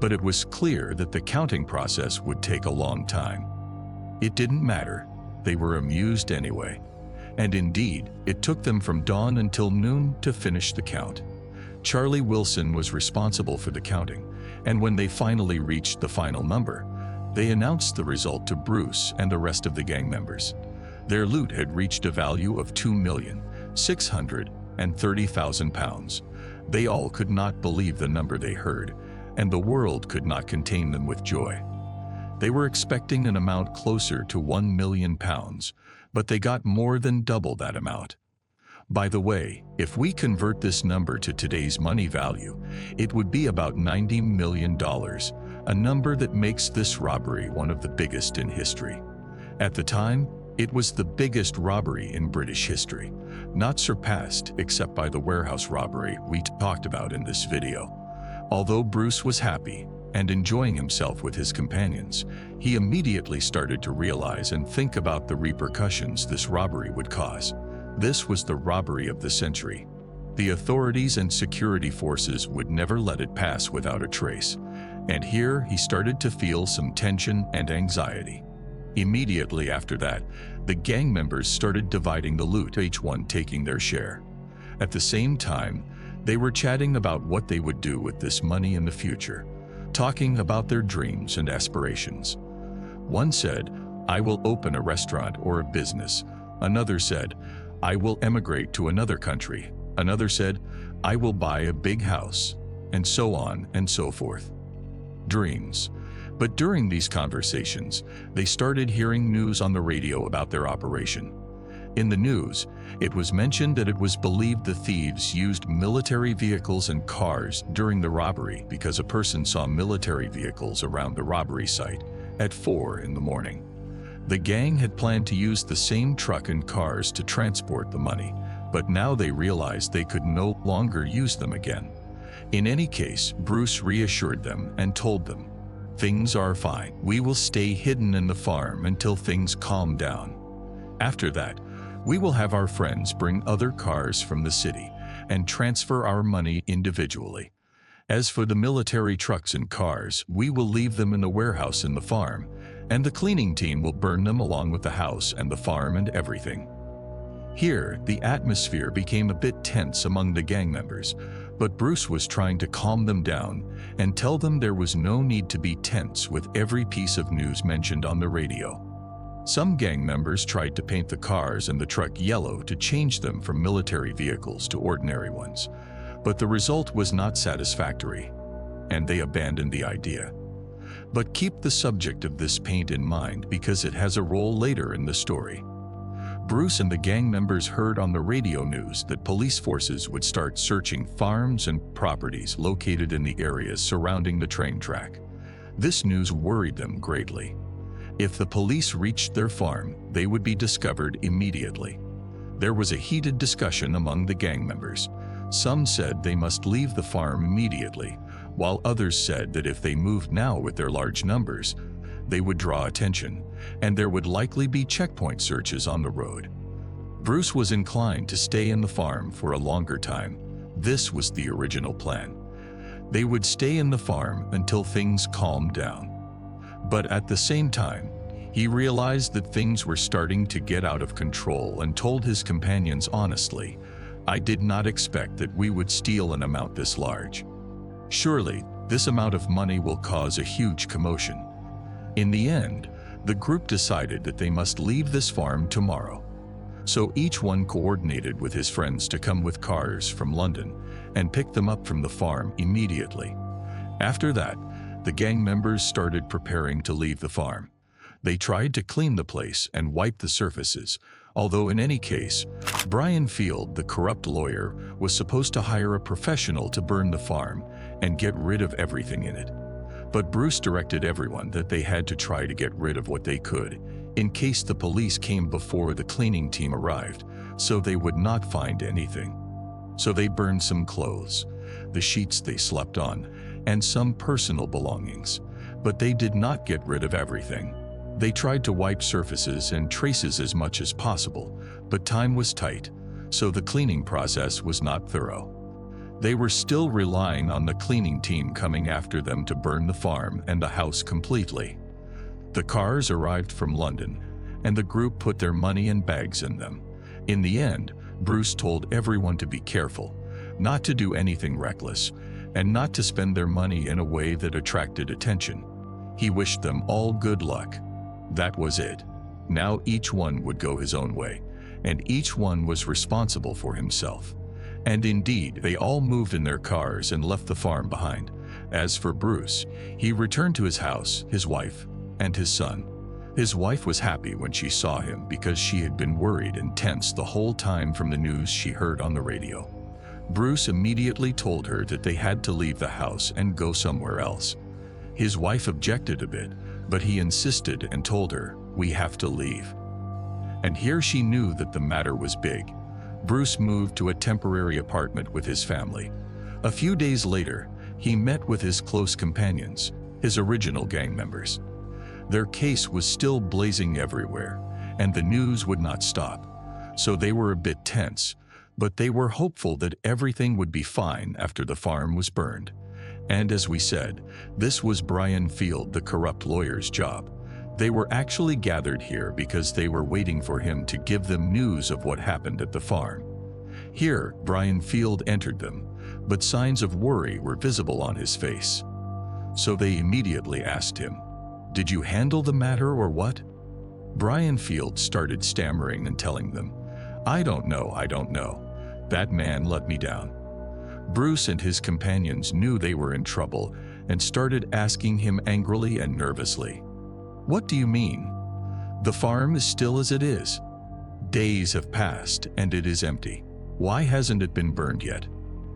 but it was clear that the counting process would take a long time. It didn't matter. They were amused anyway. And indeed, it took them from dawn until noon to finish the count. Charlie Wilson was responsible for the counting, and when they finally reached the final number, they announced the result to Bruce and the rest of the gang members. Their loot had reached a value of £2,630,000. They all could not believe the number they heard, and the world could not contain them with joy. They were expecting an amount closer to £1 million, but they got more than double that amount. By the way, if we convert this number to today's money value, it would be about $90 million, a number that makes this robbery one of the biggest in history. At the time, it was the biggest robbery in British history, not surpassed except by the warehouse robbery we talked about in this video. Although Bruce was happy and enjoying himself with his companions, he immediately started to realize and think about the repercussions this robbery would cause. This was the robbery of the century. The authorities and security forces would never let it pass without a trace, and here he started to feel some tension and anxiety. Immediately after that, the gang members started dividing the loot, each one taking their share. At the same time, they were chatting about what they would do with this money in the future, talking about their dreams and aspirations. One said, "I will open a restaurant or a business." Another said, "I will emigrate to another country." Another said, "I will buy a big house," and so on and so forth. Dreams. But during these conversations, they started hearing news on the radio about their operation. In the news, it was mentioned that it was believed the thieves used military vehicles and cars during the robbery because a person saw military vehicles around the robbery site at 4 in the morning. The gang had planned to use the same truck and cars to transport the money, but now they realized they could no longer use them again. In any case, Bruce reassured them and told them, "Things are fine. We will stay hidden in the farm until things calm down. After that, we will have our friends bring other cars from the city and transfer our money individually. As for the military trucks and cars, we will leave them in the warehouse in the farm, and the cleaning team will burn them along with the house and the farm and everything." Here, the atmosphere became a bit tense among the gang members, but Bruce was trying to calm them down and tell them there was no need to be tense with every piece of news mentioned on the radio. Some gang members tried to paint the cars and the truck yellow to change them from military vehicles to ordinary ones, but the result was not satisfactory, and they abandoned the idea. But keep the subject of this paint in mind because it has a role later in the story. Bruce and the gang members heard on the radio news that police forces would start searching farms and properties located in the areas surrounding the train track. This news worried them greatly. If the police reached their farm, they would be discovered immediately. There was a heated discussion among the gang members. Some said they must leave the farm immediately, while others said that if they moved now with their large numbers, they would draw attention, and there would likely be checkpoint searches on the road. Bruce was inclined to stay in the farm for a longer time. This was the original plan. They would stay in the farm until things calmed down. But at the same time, he realized that things were starting to get out of control and told his companions honestly, "I did not expect that we would steal an amount this large. Surely, this amount of money will cause a huge commotion." In the end, the group decided that they must leave this farm tomorrow. So each one coordinated with his friends to come with cars from London and pick them up from the farm immediately. After that, the gang members started preparing to leave the farm. They tried to clean the place and wipe the surfaces, although in any case, Brian Field, the corrupt lawyer, was supposed to hire a professional to burn the farm and get rid of everything in it. But Bruce directed everyone that they had to try to get rid of what they could, in case the police came before the cleaning team arrived, so they would not find anything. So they burned some clothes, the sheets they slept on, and some personal belongings, but they did not get rid of everything. They tried to wipe surfaces and traces as much as possible, but time was tight, so the cleaning process was not thorough. They were still relying on the cleaning team coming after them to burn the farm and the house completely. The cars arrived from London, and the group put their money and bags in them. In the end, Bruce told everyone to be careful, not to do anything reckless, and not to spend their money in a way that attracted attention. He wished them all good luck. That was it. Now each one would go his own way, and each one was responsible for himself. And indeed, they all moved in their cars and left the farm behind. As for Bruce, he returned to his house, his wife, and his son. His wife was happy when she saw him because she had been worried and tense the whole time from the news she heard on the radio. Bruce immediately told her that they had to leave the house and go somewhere else. His wife objected a bit, but he insisted and told her, "We have to leave." And here she knew that the matter was big. Bruce moved to a temporary apartment with his family. A few days later, he met with his close companions, his original gang members. Their case was still blazing everywhere, and the news would not stop, so they were a bit tense, But they were hopeful that everything would be fine after the farm was burned. And as we said, this was Brian Field, the corrupt lawyer's job. They were actually gathered here because they were waiting for him to give them news of what happened at the farm. Here, Brian Field entered them, but signs of worry were visible on his face. So they immediately asked him, "Did you handle the matter or what?" Brian Field started stammering and telling them, I don't know. That man let me down." Bruce and his companions knew they were in trouble and started asking him angrily and nervously, "What do you mean? The farm is still as it is. Days have passed and it is empty. Why hasn't it been burned yet?"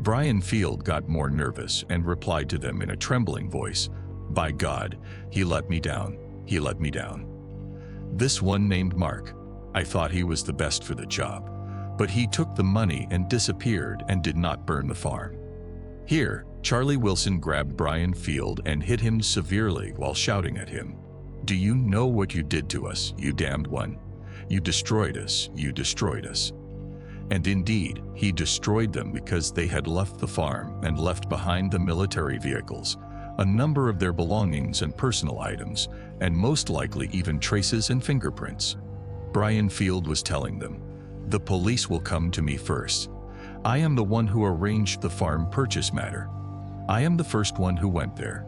Brian Field got more nervous and replied to them in a trembling voice, "By God, he let me down. He let me down. This one named Mark, I thought he was the best for the job, but he took the money and disappeared and did not burn the farm." Here, Charlie Wilson grabbed Brian Field and hit him severely while shouting at him, "Do you know what you did to us, you damned one? You destroyed us, you destroyed us." And indeed, he destroyed them because they had left the farm and left behind the military vehicles, a number of their belongings and personal items, and most likely even traces and fingerprints. Brian Field was telling them, "The police will come to me first. I am the one who arranged the farm purchase matter. I am the first one who went there.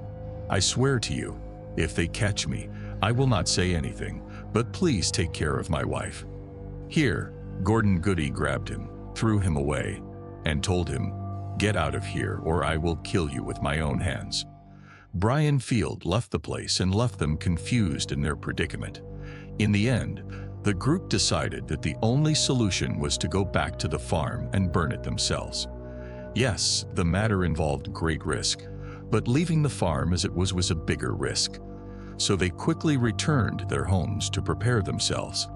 I swear to you, if they catch me, I will not say anything, but please take care of my wife." Here, Gordon Goody grabbed him, threw him away, and told him, "Get out of here or I will kill you with my own hands." Brian Field left the place and left them confused in their predicament. In the end, the group decided that the only solution was to go back to the farm and burn it themselves. Yes, the matter involved great risk, but leaving the farm as it was a bigger risk. So they quickly returned to their homes to prepare themselves.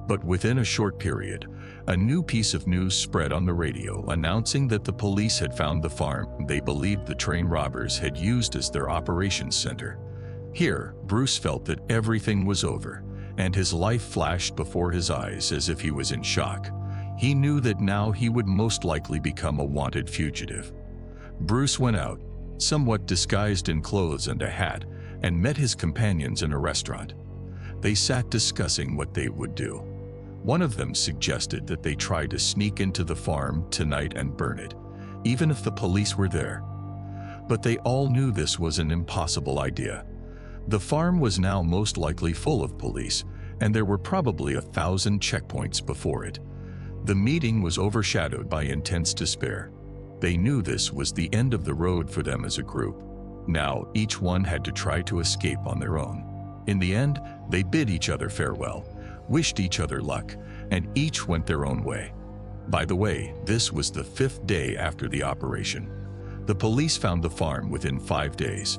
But within a short period, a new piece of news spread on the radio announcing that the police had found the farm they believed the train robbers had used as their operations center. Here, Bruce felt that everything was over, and his life flashed before his eyes as if he was in shock. He knew that now he would most likely become a wanted fugitive. Bruce went out, somewhat disguised in clothes and a hat, and met his companions in a restaurant. They sat discussing what they would do. One of them suggested that they try to sneak into the farm tonight and burn it, even if the police were there. But they all knew this was an impossible idea. The farm was now most likely full of police, and there were probably 1,000 checkpoints before it. The meeting was overshadowed by intense despair. They knew this was the end of the road for them as a group. Now, each one had to try to escape on their own. In the end, they bid each other farewell, wished each other luck, and each went their own way. By the way, this was the 5th day after the operation. The police found the farm within 5 days.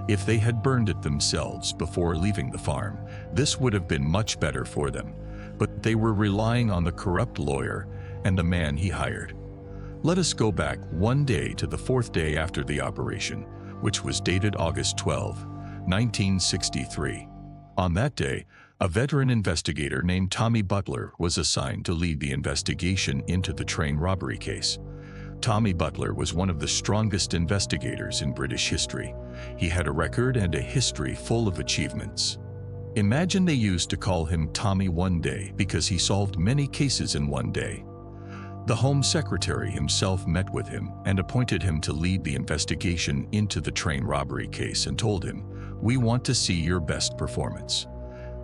If they had burned it themselves before leaving the farm, this would have been much better for them, but they were relying on the corrupt lawyer and the man he hired. Let us go back one day to the 4th day after the operation, which was dated August 12, 1963. On that day, a veteran investigator named Tommy Butler was assigned to lead the investigation into the train robbery case. Tommy Butler was one of the strongest investigators in British history. He had a record and a history full of achievements. Imagine they used to call him Tommy One Day because he solved many cases in one day. The Home Secretary himself met with him and appointed him to lead the investigation into the train robbery case and told him, "We want to see your best performance."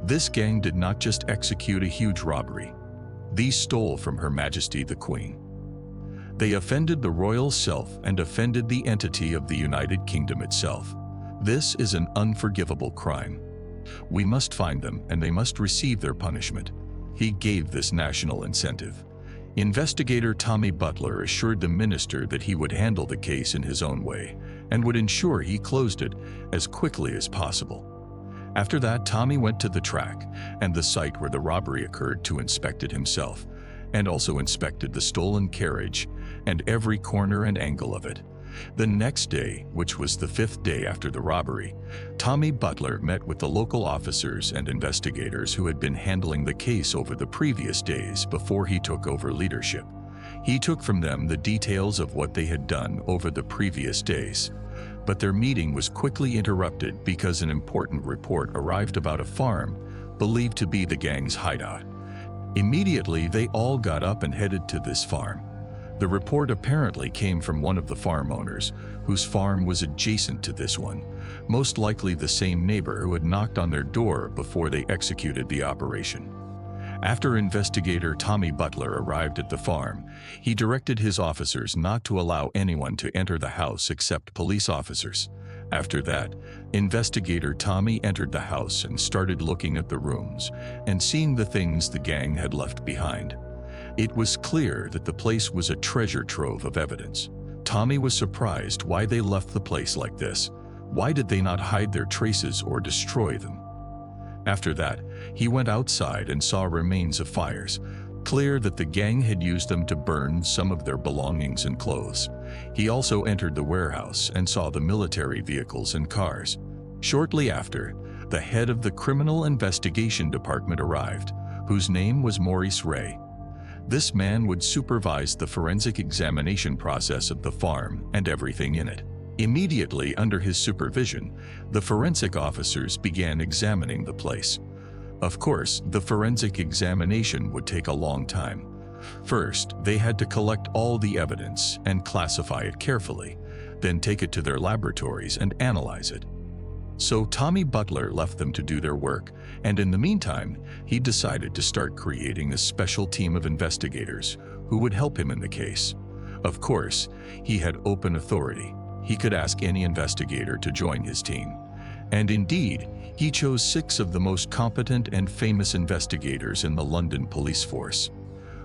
This gang did not just execute a huge robbery. These stole from Her Majesty the Queen. They offended the royal self and offended the entity of the United Kingdom itself. This is an unforgivable crime. We must find them and they must receive their punishment. He gave this national incentive. Investigator Tommy Butler assured the minister that he would handle the case in his own way and would ensure he closed it as quickly as possible. After that, Tommy went to the track and the site where the robbery occurred to inspect it himself, and also inspected the stolen carriage and every corner and angle of it. The next day, which was the 5th day after the robbery, Tommy Butler met with the local officers and investigators who had been handling the case over the previous days before he took over leadership. He took from them the details of what they had done over the previous days. But their meeting was quickly interrupted because an important report arrived about a farm believed to be the gang's hideout. Immediately, they all got up and headed to this farm. The report apparently came from one of the farm owners, whose farm was adjacent to this one, most likely the same neighbor who had knocked on their door before they executed the operation. After investigator Tommy Butler arrived at the farm, he directed his officers not to allow anyone to enter the house except police officers. After that, investigator Tommy entered the house and started looking at the rooms and seeing the things the gang had left behind. It was clear that the place was a treasure trove of evidence. Tommy was surprised why they left the place like this. Why did they not hide their traces or destroy them? After that, he went outside and saw remains of fires. Clear that the gang had used them to burn some of their belongings and clothes. He also entered the warehouse and saw the military vehicles and cars. Shortly after, the head of the Criminal Investigation Department arrived, whose name was Maurice Ray. This man would supervise the forensic examination process of the farm and everything in it. Immediately under his supervision, the forensic officers began examining the place. Of course, the forensic examination would take a long time. First, they had to collect all the evidence and classify it carefully, then take it to their laboratories and analyze it. So Tommy Butler left them to do their work, and in the meantime, he decided to start creating a special team of investigators who would help him in the case. Of course, he had open authority. He could ask any investigator to join his team. And indeed, he chose 6 of the most competent and famous investigators in the London police force.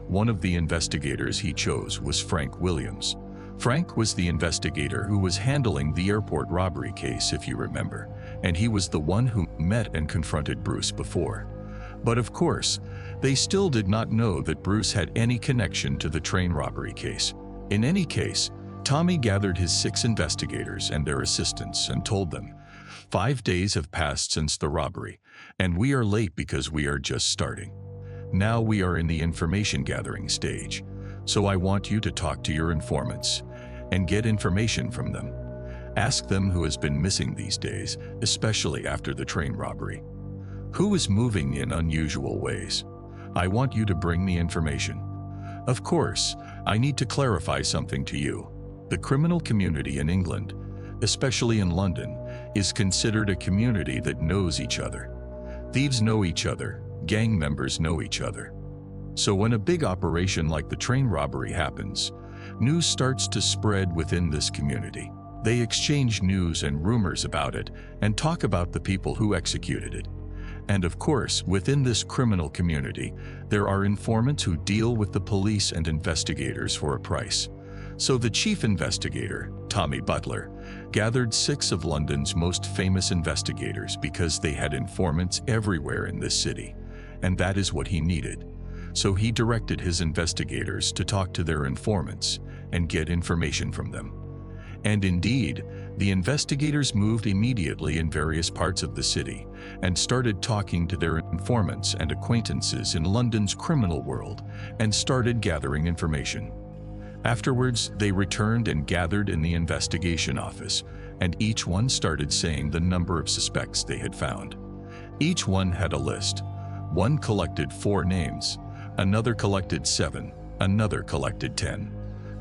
One of the investigators he chose was Frank Williams. Frank was the investigator who was handling the airport robbery case, if you remember, and he was the one who met and confronted Bruce before. But of course, they still did not know that Bruce had any connection to the train robbery case. In any case, Tommy gathered his 6 investigators and their assistants and told them, 5 days have passed since the robbery, and we are late because we are just starting. Now we are in the information gathering stage, so I want you to talk to your informants and get information from them. Ask them who has been missing these days, especially after the train robbery. Who is moving in unusual ways? I want you to bring me information. Of course, I need to clarify something to you. The criminal community in England, especially in London, is considered a community that knows each other. Thieves know each other, gang members know each other. So when a big operation like the train robbery happens, news starts to spread within this community. They exchange news and rumors about it and talk about the people who executed it. And of course, within this criminal community, there are informants who deal with the police and investigators for a price. So the chief investigator, Tommy Butler, gathered 6 of London's most famous investigators because they had informants everywhere in this city, and that is what he needed. So he directed his investigators to talk to their informants and get information from them. And indeed, the investigators moved immediately in various parts of the city and started talking to their informants and acquaintances in London's criminal world and started gathering information. Afterwards, they returned and gathered in the investigation office, and each one started saying the number of suspects they had found. Each one had a list. One collected 4 names, another collected 7, another collected 10.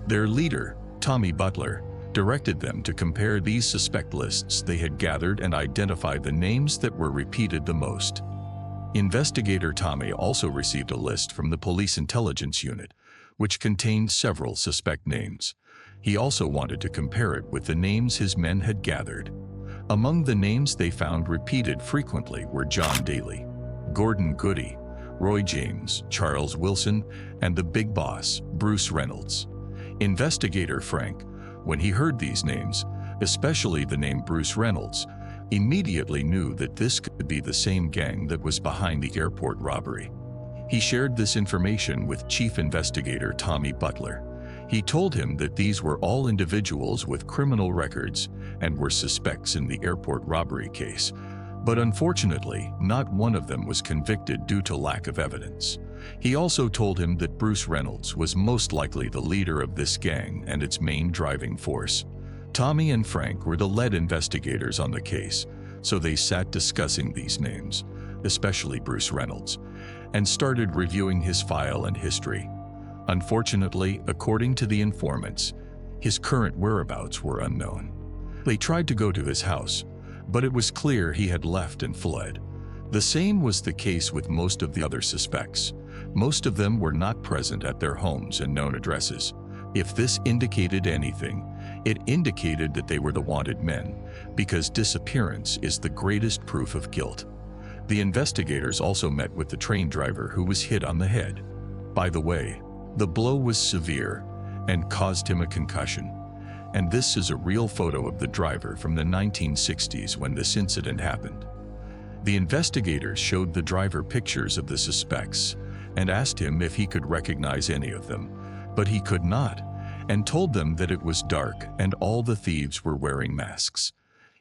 Their leader, Tommy Butler, directed them to compare these suspect lists they had gathered and identify the names that were repeated the most. Investigator Tommy also received a list from the Police Intelligence Unit, which contained several suspect names. He also wanted to compare it with the names his men had gathered. Among the names they found repeated frequently were John Daly, Gordon Goody, Roy James, Charles Wilson, and the big boss, Bruce Reynolds. Investigator Frank, when he heard these names, especially the name Bruce Reynolds, immediately knew that this could be the same gang that was behind the airport robbery. He shared this information with Chief Investigator Tommy Butler. He told him that these were all individuals with criminal records and were suspects in the airport robbery case. But unfortunately, not one of them was convicted due to lack of evidence. He also told him that Bruce Reynolds was most likely the leader of this gang and its main driving force. Tommy and Frank were the lead investigators on the case, so they sat discussing these names, especially Bruce Reynolds, and started reviewing his file and history. Unfortunately, according to the informants, his current whereabouts were unknown. They tried to go to his house, but it was clear he had left and fled. The same was the case with most of the other suspects. Most of them were not present at their homes and known addresses. If this indicated anything, it indicated that they were the wanted men, because disappearance is the greatest proof of guilt. The investigators also met with the train driver who was hit on the head. By the way, the blow was severe and caused him a concussion. And this is a real photo of the driver from the 1960s when this incident happened. The investigators showed the driver pictures of the suspects and asked him if he could recognize any of them, but he could not, and told them that it was dark and all the thieves were wearing masks.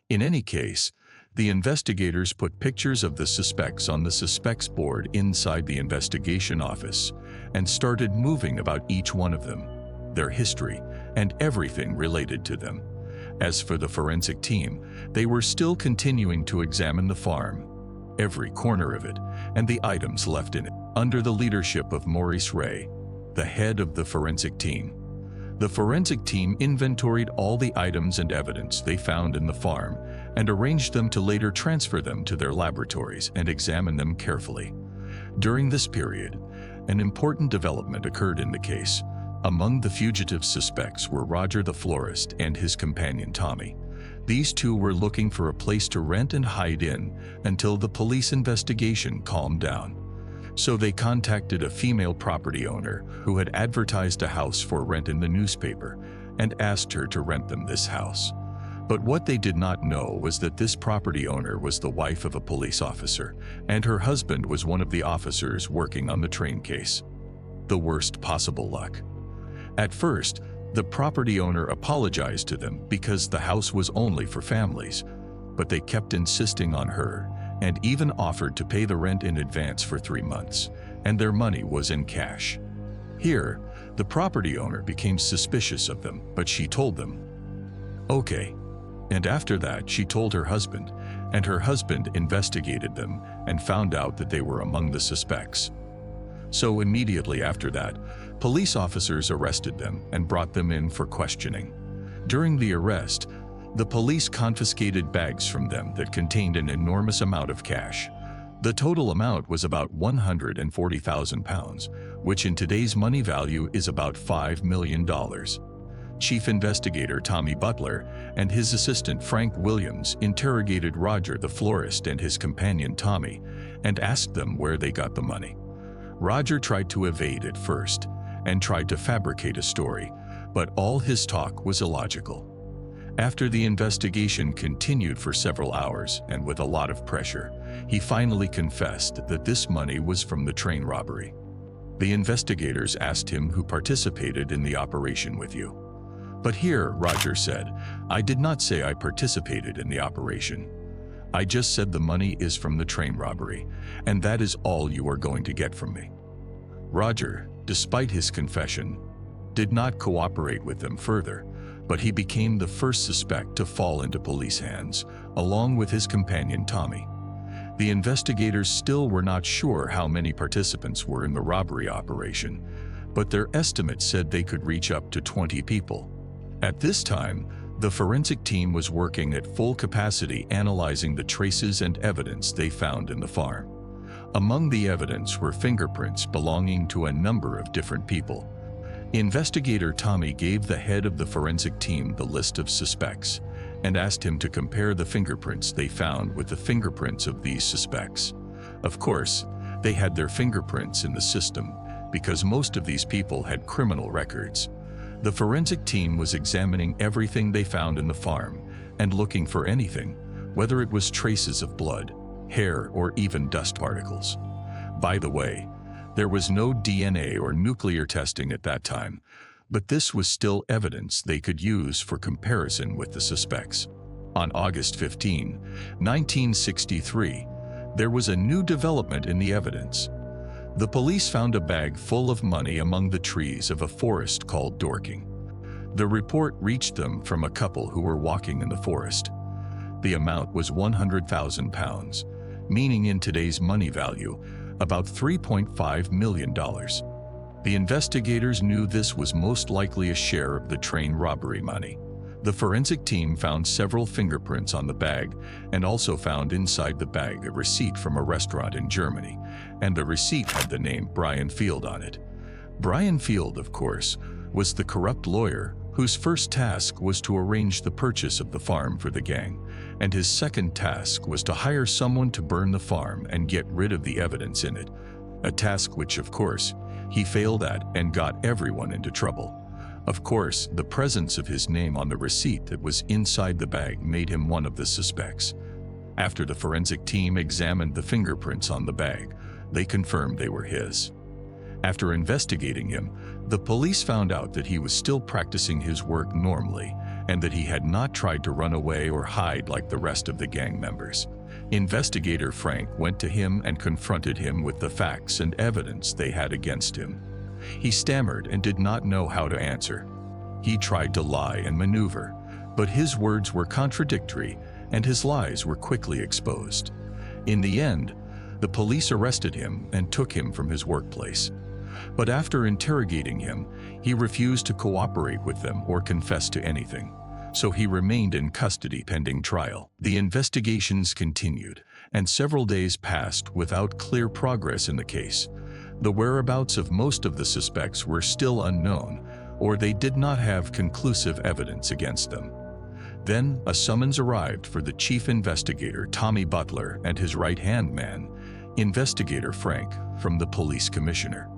In any case, the investigators put pictures of the suspects on the suspects board inside the investigation office and started moving about each one of them, their history, and everything related to them. As for the forensic team, they were still continuing to examine the farm, every corner of it, and the items left in it, under the leadership of Maurice Ray, the head of the forensic team. The forensic team inventoried all the items and evidence they found in the farm and arranged them to later transfer them to their laboratories and examine them carefully. During this period, an important development occurred in the case. Among the fugitive suspects were Roger the florist and his companion Tommy. These two were looking for a place to rent and hide in until the police investigation calmed down. So they contacted a female property owner who had advertised a house for rent in the newspaper and asked her to rent them this house. But what they did not know was that this property owner was the wife of a police officer, and her husband was one of the officers working on the train case. The worst possible luck. At first, the property owner apologized to them because the house was only for families, but they kept insisting on her and even offered to pay the rent in advance for 3 months, and their money was in cash. Here, the property owner became suspicious of them, but she told them, "Okay." And after that, she told her husband, and her husband investigated them and found out that they were among the suspects. So immediately after that, police officers arrested them and brought them in for questioning. During the arrest, the police confiscated bags from them that contained an enormous amount of cash. The total amount was about £140,000, which in today's money value is about $5 million. Chief Investigator Tommy Butler and his assistant Frank Williams interrogated Roger the florist and his companion Tommy and asked them where they got the money. Roger tried to evade at first and tried to fabricate a story, but all his talk was illogical. After the investigation continued for several hours and with a lot of pressure, he finally confessed that this money was from the train robbery. The investigators asked him who participated in the operation with you. But here, Roger said, "I did not say I participated in the operation. I just said the money is from the train robbery, and that is all you are going to get from me." Roger, despite his confession, did not cooperate with them further, but he became the first suspect to fall into police hands, along with his companion Tommy. The investigators still were not sure how many participants were in the robbery operation, but their estimates said they could reach up to 20 people. At this time, the forensic team was working at full capacity analyzing the traces and evidence they found in the farm. Among the evidence were fingerprints belonging to a number of different people. Investigator Tommy gave the head of the forensic team the list of suspects and asked him to compare the fingerprints they found with the fingerprints of these suspects. Of course, they had their fingerprints in the system because most of these people had criminal records. The forensic team was examining everything they found in the farm and looking for anything, whether it was traces of blood, hair, or even dust particles. By the way, there was no DNA or nuclear testing at that time, but this was still evidence they could use for comparison with the suspects. On August 15, 1963, there was a new development in the evidence. The police found a bag full of money among the trees of a forest called Dorking. The report reached them from a couple who were walking in the forest. The amount was £100,000, meaning in today's money value, about $3.5 million. The investigators knew this was most likely a share of the train robbery money. The forensic team found several fingerprints on the bag and also found inside the bag a receipt from a restaurant in Germany, and the receipt had the name Brian Field on it. Brian Field, of course, was the corrupt lawyer whose first task was to arrange the purchase of the farm for the gang, and his second task was to hire someone to burn the farm and get rid of the evidence in it, a task which, of course, he failed at and got everyone into trouble. Of course, the presence of his name on the receipt that was inside the bag made him one of the suspects. After the forensic team examined the fingerprints on the bag, they confirmed they were his. After investigating him, the police found out that he was still practicing his work normally and that he had not tried to run away or hide like the rest of the gang members. Investigator Frank went to him and confronted him with the facts and evidence they had against him. He stammered and did not know how to answer. He tried to lie and maneuver, but his words were contradictory and his lies were quickly exposed. In the end, the police arrested him and took him from his workplace. But after interrogating him, he refused to cooperate with them or confess to anything, so he remained in custody pending trial. The investigations continued, and several days passed without clear progress in the case. The whereabouts of most of the suspects were still unknown, or they did not have conclusive evidence against them. Then a summons arrived for the chief investigator, Tommy Butler, and his right-hand man, Investigator Frank, from the police commissioner.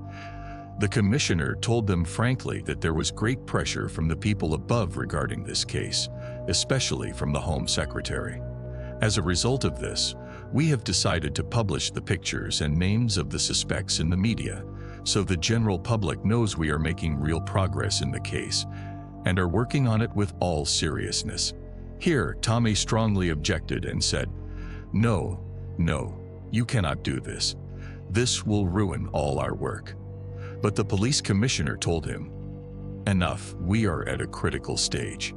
The commissioner told them frankly that there was great pressure from the people above regarding this case, especially from the Home Secretary. As a result of this, we have decided to publish the pictures and names of the suspects in the media, so the general public knows we are making real progress in the case and are working on it with all seriousness. Here, Tommy strongly objected and said, "No, you cannot do this. This will ruin all our work." But the police commissioner told him, "Enough, we are at a critical stage.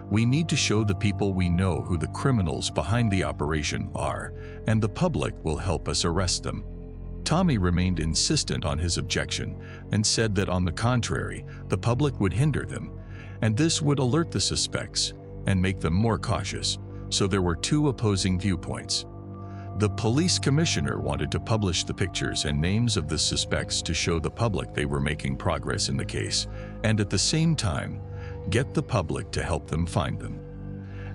We need to show the people we know who the criminals behind the operation are, and the public will help us arrest them." Tommy remained insistent on his objection and said that on the contrary, the public would hinder them, and this would alert the suspects and make them more cautious, so there were two opposing viewpoints. The police commissioner wanted to publish the pictures and names of the suspects to show the public they were making progress in the case, and at the same time, get the public to help them find them.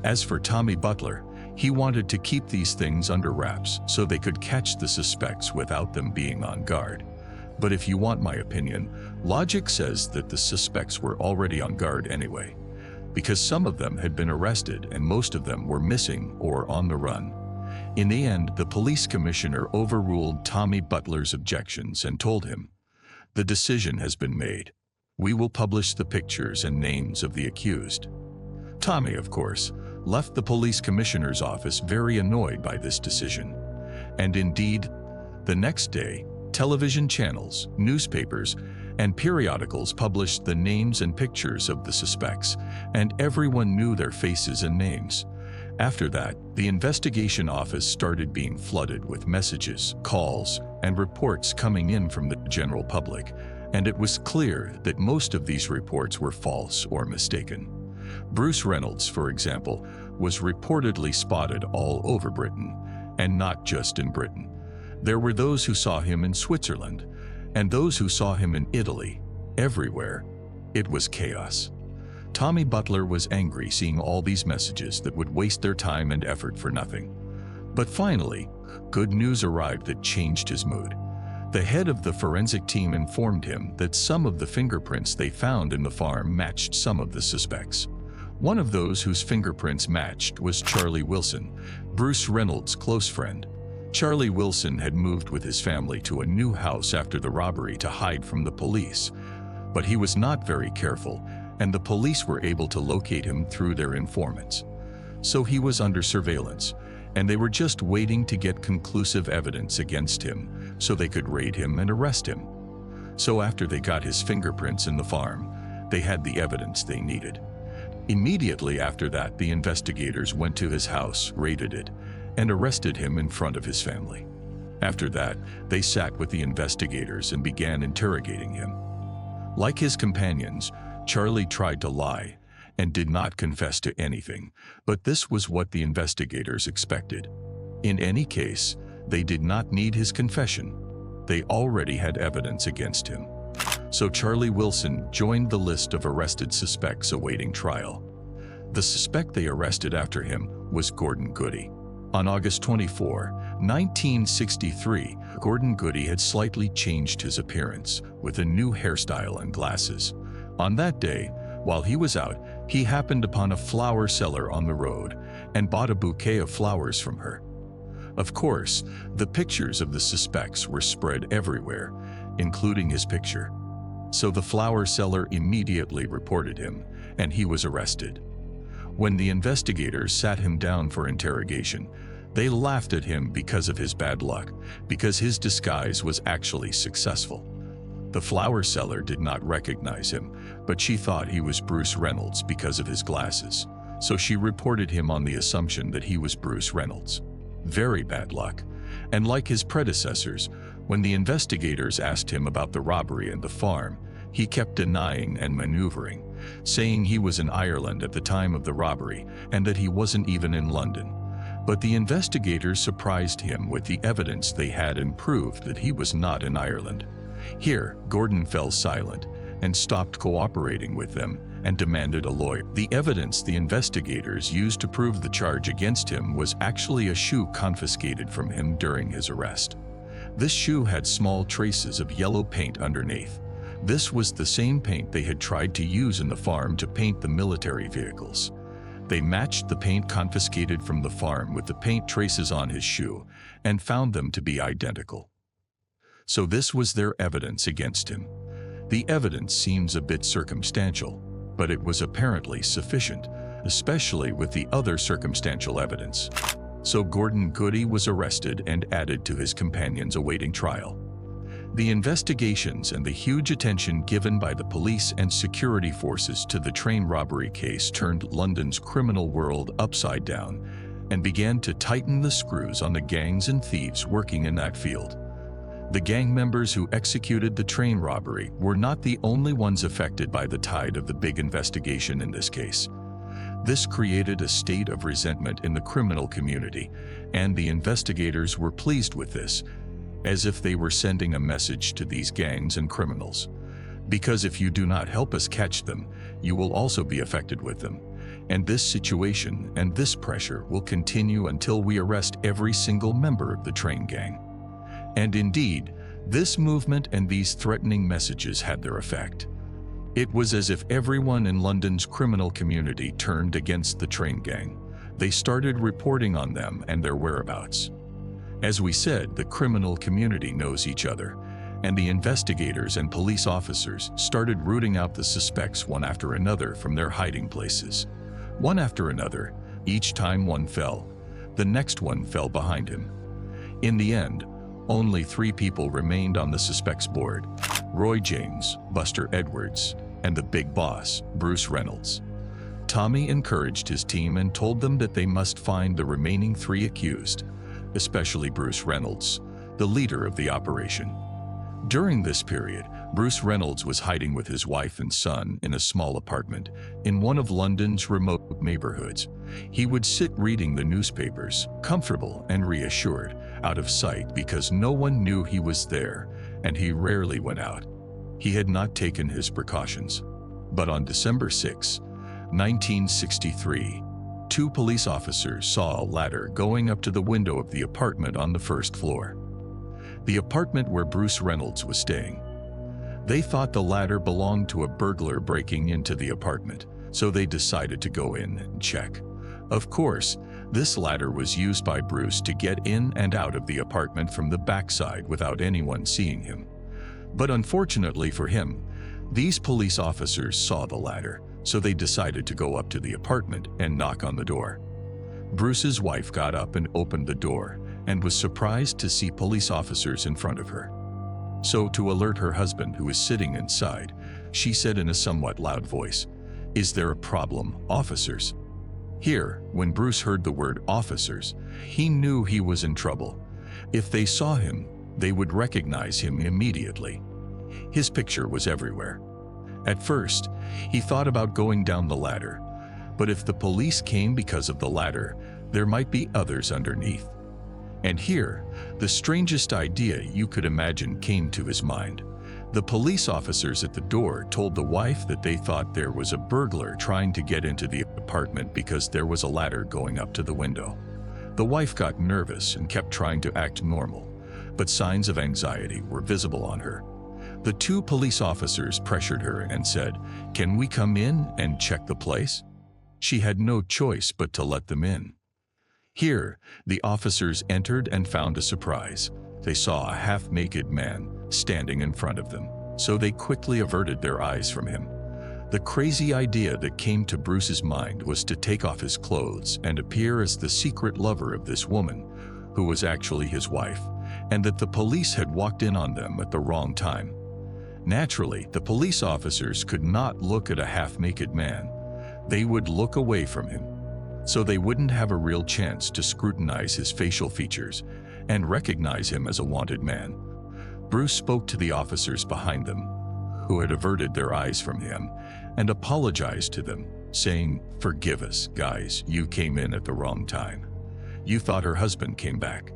As for Tommy Butler, he wanted to keep these things under wraps so they could catch the suspects without them being on guard. But if you want my opinion, logic says that the suspects were already on guard anyway, because some of them had been arrested and most of them were missing or on the run. In the end, the police commissioner overruled Tommy Butler's objections and told him, "The decision has been made. We will publish the pictures and names of the accused." Tommy, of course, left the police commissioner's office very annoyed by this decision. And indeed, the next day, television channels, newspapers, and periodicals published the names and pictures of the suspects, and everyone knew their faces and names. After that, the investigation office started being flooded with messages, calls, and reports coming in from the general public, and it was clear that most of these reports were false or mistaken. Bruce Reynolds, for example, was reportedly spotted all over Britain, and not just in Britain. There were those who saw him in Switzerland, and those who saw him in Italy. Everywhere, it was chaos. Tommy Butler was angry seeing all these messages that would waste their time and effort for nothing. But finally, good news arrived that changed his mood. The head of the forensic team informed him that some of the fingerprints they found in the farm matched some of the suspects. One of those whose fingerprints matched was Charlie Wilson, Bruce Reynolds' close friend. Charlie Wilson had moved with his family to a new house after the robbery to hide from the police, but he was not very careful, and the police were able to locate him through their informants. So he was under surveillance, and they were just waiting to get conclusive evidence against him so they could raid him and arrest him. So after they got his fingerprints in the farm, they had the evidence they needed. Immediately after that, the investigators went to his house, raided it, and arrested him in front of his family. After that, they sat with the investigators and began interrogating him. Like his companions, Charlie tried to lie and did not confess to anything, but this was what the investigators expected. In any case, they did not need his confession. They already had evidence against him. So Charlie Wilson joined the list of arrested suspects awaiting trial. The suspect they arrested after him was Gordon Goody. On August 24, 1963, Gordon Goody had slightly changed his appearance with a new hairstyle and glasses. On that day, while he was out, he happened upon a flower seller on the road and bought a bouquet of flowers from her. Of course, the pictures of the suspects were spread everywhere, including his picture. So the flower seller immediately reported him, and he was arrested. When the investigators sat him down for interrogation, they laughed at him because of his bad luck, because his disguise was actually successful. The flower seller did not recognize him, but she thought he was Bruce Reynolds because of his glasses, so she reported him on the assumption that he was Bruce Reynolds. Very bad luck. And like his predecessors, when the investigators asked him about the robbery and the farm, he kept denying and maneuvering, saying he was in Ireland at the time of the robbery and that he wasn't even in London. But the investigators surprised him with the evidence they had and proved that he was not in Ireland. Here, Gordon fell silent and stopped cooperating with them and demanded a lawyer. The evidence the investigators used to prove the charge against him was actually a shoe confiscated from him during his arrest. This shoe had small traces of yellow paint underneath. This was the same paint they had tried to use in the farm to paint the military vehicles. They matched the paint confiscated from the farm with the paint traces on his shoe and found them to be identical. So this was their evidence against him. The evidence seems a bit circumstantial, but it was apparently sufficient, especially with the other circumstantial evidence. So Gordon Goody was arrested and added to his companions awaiting trial. The investigations and the huge attention given by the police and security forces to the train robbery case turned London's criminal world upside down and began to tighten the screws on the gangs and thieves working in that field. The gang members who executed the train robbery were not the only ones affected by the tide of the big investigation in this case. This created a state of resentment in the criminal community, and the investigators were pleased with this, as if they were sending a message to these gangs and criminals. Because if you do not help us catch them, you will also be affected with them. And this situation and this pressure will continue until we arrest every single member of the train gang. And indeed, this movement and these threatening messages had their effect. It was as if everyone in London's criminal community turned against the train gang. They started reporting on them and their whereabouts. As we said, the criminal community knows each other, and the investigators and police officers started rooting out the suspects one after another from their hiding places. One after another, each time one fell, the next one fell behind him. In the end, only 3 people remained on the suspects board: Roy James, Buster Edwards, and the big boss, Bruce Reynolds. Tommy encouraged his team and told them that they must find the remaining 3 accused, especially Bruce Reynolds, the leader of the operation. During this period, Bruce Reynolds was hiding with his wife and son in a small apartment in one of London's remote neighborhoods. He would sit reading the newspapers, comfortable and reassured, out of sight because no one knew he was there, and he rarely went out. He had not taken his precautions. But on December 6, 1963, 2 police officers saw a ladder going up to the window of the apartment on the 1st floor. The apartment where Bruce Reynolds was staying. They thought the ladder belonged to a burglar breaking into the apartment, so they decided to go in and check. Of course, this ladder was used by Bruce to get in and out of the apartment from the backside without anyone seeing him. But unfortunately for him, these police officers saw the ladder, so they decided to go up to the apartment and knock on the door. Bruce's wife got up and opened the door and was surprised to see police officers in front of her. So, to alert her husband, who was sitting inside, she said in a somewhat loud voice, "Is there a problem, officers?" Here, when Bruce heard the word officers, he knew he was in trouble. If they saw him, they would recognize him immediately. His picture was everywhere. At first, he thought about going down the ladder, but if the police came because of the ladder, there might be others underneath. And here, the strangest idea you could imagine came to his mind. The police officers at the door told the wife that they thought there was a burglar trying to get into the apartment because there was a ladder going up to the window. The wife got nervous and kept trying to act normal, but signs of anxiety were visible on her. The two police officers pressured her and said, "Can we come in and check the place?" She had no choice but to let them in. Here, the officers entered and found a surprise. They saw a half-naked man standing in front of them, so they quickly averted their eyes from him. The crazy idea that came to Bruce's mind was to take off his clothes and appear as the secret lover of this woman, who was actually his wife, and that the police had walked in on them at the wrong time. Naturally, the police officers could not look at a half-naked man. They would look away from him, so they wouldn't have a real chance to scrutinize his facial features and recognize him as a wanted man. Bruce spoke to the officers behind them, who had averted their eyes from him, and apologized to them, saying, "Forgive us, guys, you came in at the wrong time. You thought her husband came back."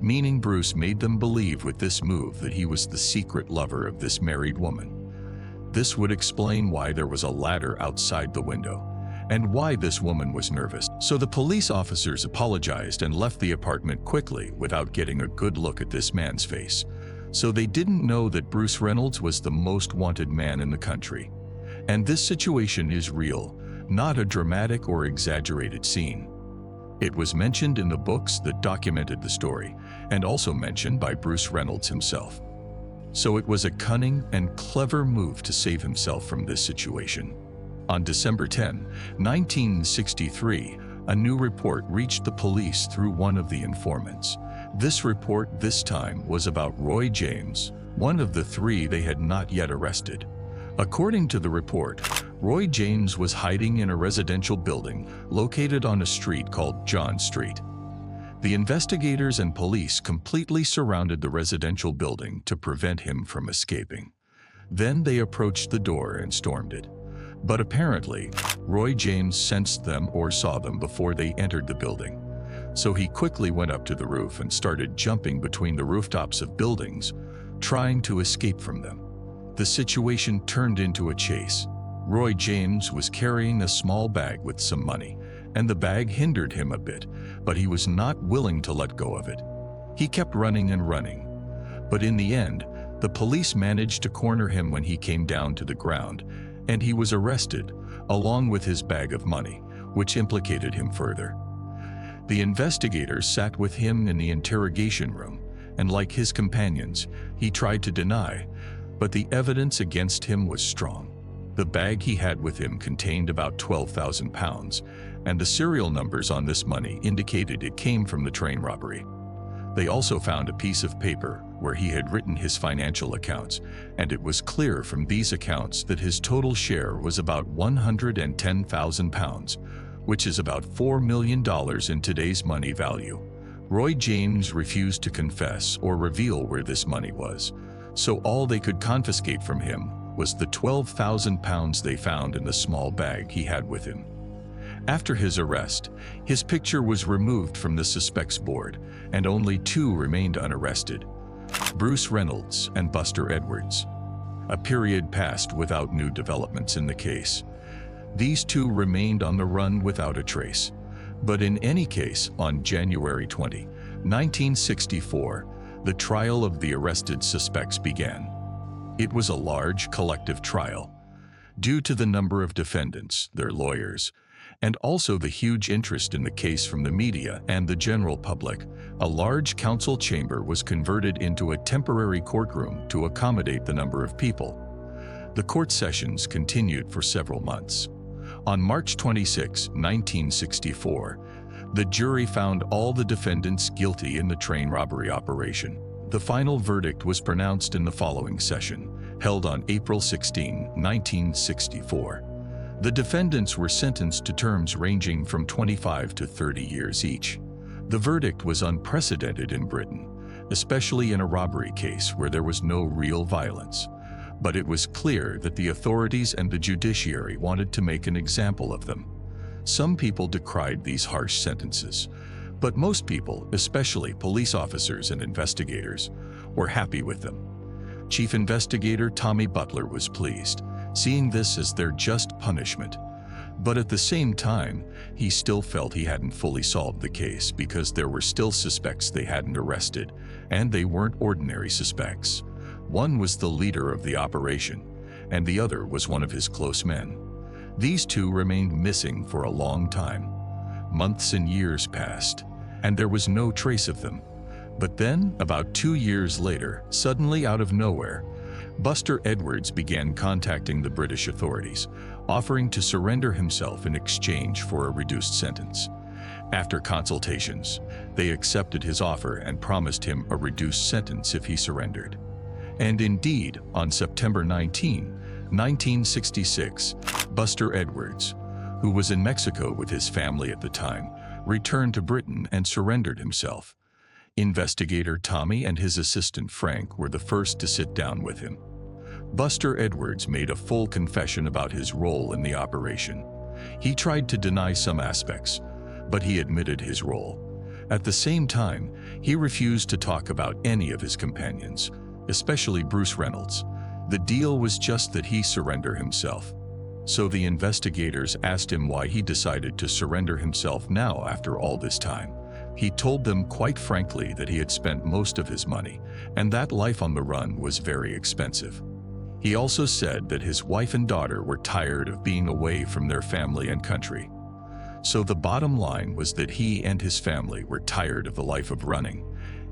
Meaning Bruce made them believe with this move that he was the secret lover of this married woman. This would explain why there was a ladder outside the window, and why this woman was nervous. So the police officers apologized and left the apartment quickly without getting a good look at this man's face. So they didn't know that Bruce Reynolds was the most wanted man in the country. And this situation is real, not a dramatic or exaggerated scene. It was mentioned in the books that documented the story, and also mentioned by Bruce Reynolds himself. So it was a cunning and clever move to save himself from this situation. On December 10, 1963, a new report reached the police through one of the informants. This report this time was about Roy James, one of the three they had not yet arrested. According to the report, Roy James was hiding in a residential building located on a street called John Street. The investigators and police completely surrounded the residential building to prevent him from escaping. Then they approached the door and stormed it. But apparently, Roy James sensed them or saw them before they entered the building. So he quickly went up to the roof and started jumping between the rooftops of buildings, trying to escape from them. The situation turned into a chase. Roy James was carrying a small bag with some money, and the bag hindered him a bit, but he was not willing to let go of it. He kept running and running. But in the end, the police managed to corner him when he came down to the ground, and he was arrested, along with his bag of money, which implicated him further. The investigators sat with him in the interrogation room, and like his companions, he tried to deny, but the evidence against him was strong. The bag he had with him contained about 12,000 pounds, and the serial numbers on this money indicated it came from the train robbery. They also found a piece of paper where he had written his financial accounts, and it was clear from these accounts that his total share was about 110,000 pounds, which is about $4 million in today's money value. Roy James refused to confess or reveal where this money was, so all they could confiscate from him was the 12,000 pounds they found in the small bag he had with him. After his arrest, his picture was removed from the suspects board, and only two remained unarrested: Bruce Reynolds and Buster Edwards. A period passed without new developments in the case. These two remained on the run without a trace. But in any case, on January 20, 1964, the trial of the arrested suspects began. It was a large collective trial. Due to the number of defendants, their lawyers, and also the huge interest in the case from the media and the general public, a large council chamber was converted into a temporary courtroom to accommodate the number of people. The court sessions continued for several months. On March 26, 1964, The jury found all the defendants guilty in the train robbery operation. The final verdict was pronounced in the following session, held on April 16, 1964. The defendants were sentenced to terms ranging from 25 to 30 years each. The verdict was unprecedented in Britain, especially in a robbery case where there was no real violence. But it was clear that the authorities and the judiciary wanted to make an example of them. Some people decried these harsh sentences, but most people, especially police officers and investigators, were happy with them. Chief Investigator Tommy Butler was pleased, seeing this as their just punishment. But at the same time, he still felt he hadn't fully solved the case because there were still suspects they hadn't arrested, and they weren't ordinary suspects. One was the leader of the operation, and the other was one of his close men. These two remained missing for a long time. Months and years passed, and there was no trace of them. But then, about 2 years later, suddenly out of nowhere, Buster Edwards began contacting the British authorities, offering to surrender himself in exchange for a reduced sentence. After consultations, they accepted his offer and promised him a reduced sentence if he surrendered. And indeed, on September 19, 1966, Buster Edwards, who was in Mexico with his family at the time, returned to Britain and surrendered himself. Investigator Tommy and his assistant Frank were the first to sit down with him. Buster Edwards made a full confession about his role in the operation. He tried to deny some aspects, but he admitted his role. At the same time, he refused to talk about any of his companions, especially Bruce Reynolds. The deal was just that he surrender himself. So the investigators asked him why he decided to surrender himself now after all this time. He told them quite frankly that he had spent most of his money, and that life on the run was very expensive. He also said that his wife and daughter were tired of being away from their family and country. So the bottom line was that he and his family were tired of the life of running,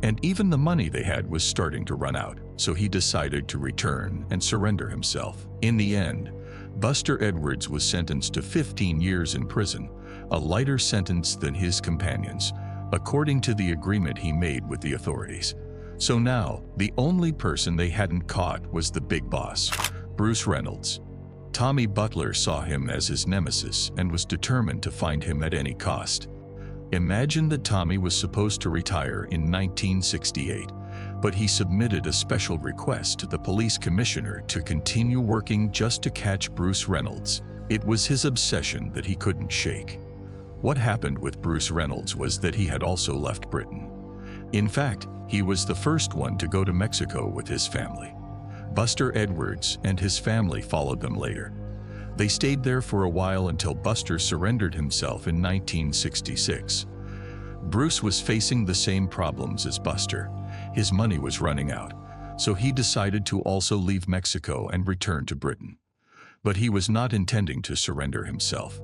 and even the money they had was starting to run out, so he decided to return and surrender himself. In the end, Buster Edwards was sentenced to 15 years in prison, a lighter sentence than his companions, according to the agreement he made with the authorities. So now, the only person they hadn't caught was the big boss, Bruce Reynolds. Tommy Butler saw him as his nemesis and was determined to find him at any cost. Imagine that Tommy was supposed to retire in 1968, but he submitted a special request to the police commissioner to continue working just to catch Bruce Reynolds. It was his obsession that he couldn't shake. What happened with Bruce Reynolds was that he had also left Britain. In fact, he was the first one to go to Mexico with his family. Buster Edwards and his family followed them later. They stayed there for a while until Buster surrendered himself in 1966. Bruce was facing the same problems as Buster. His money was running out, so he decided to also leave Mexico and return to Britain. But he was not intending to surrender himself.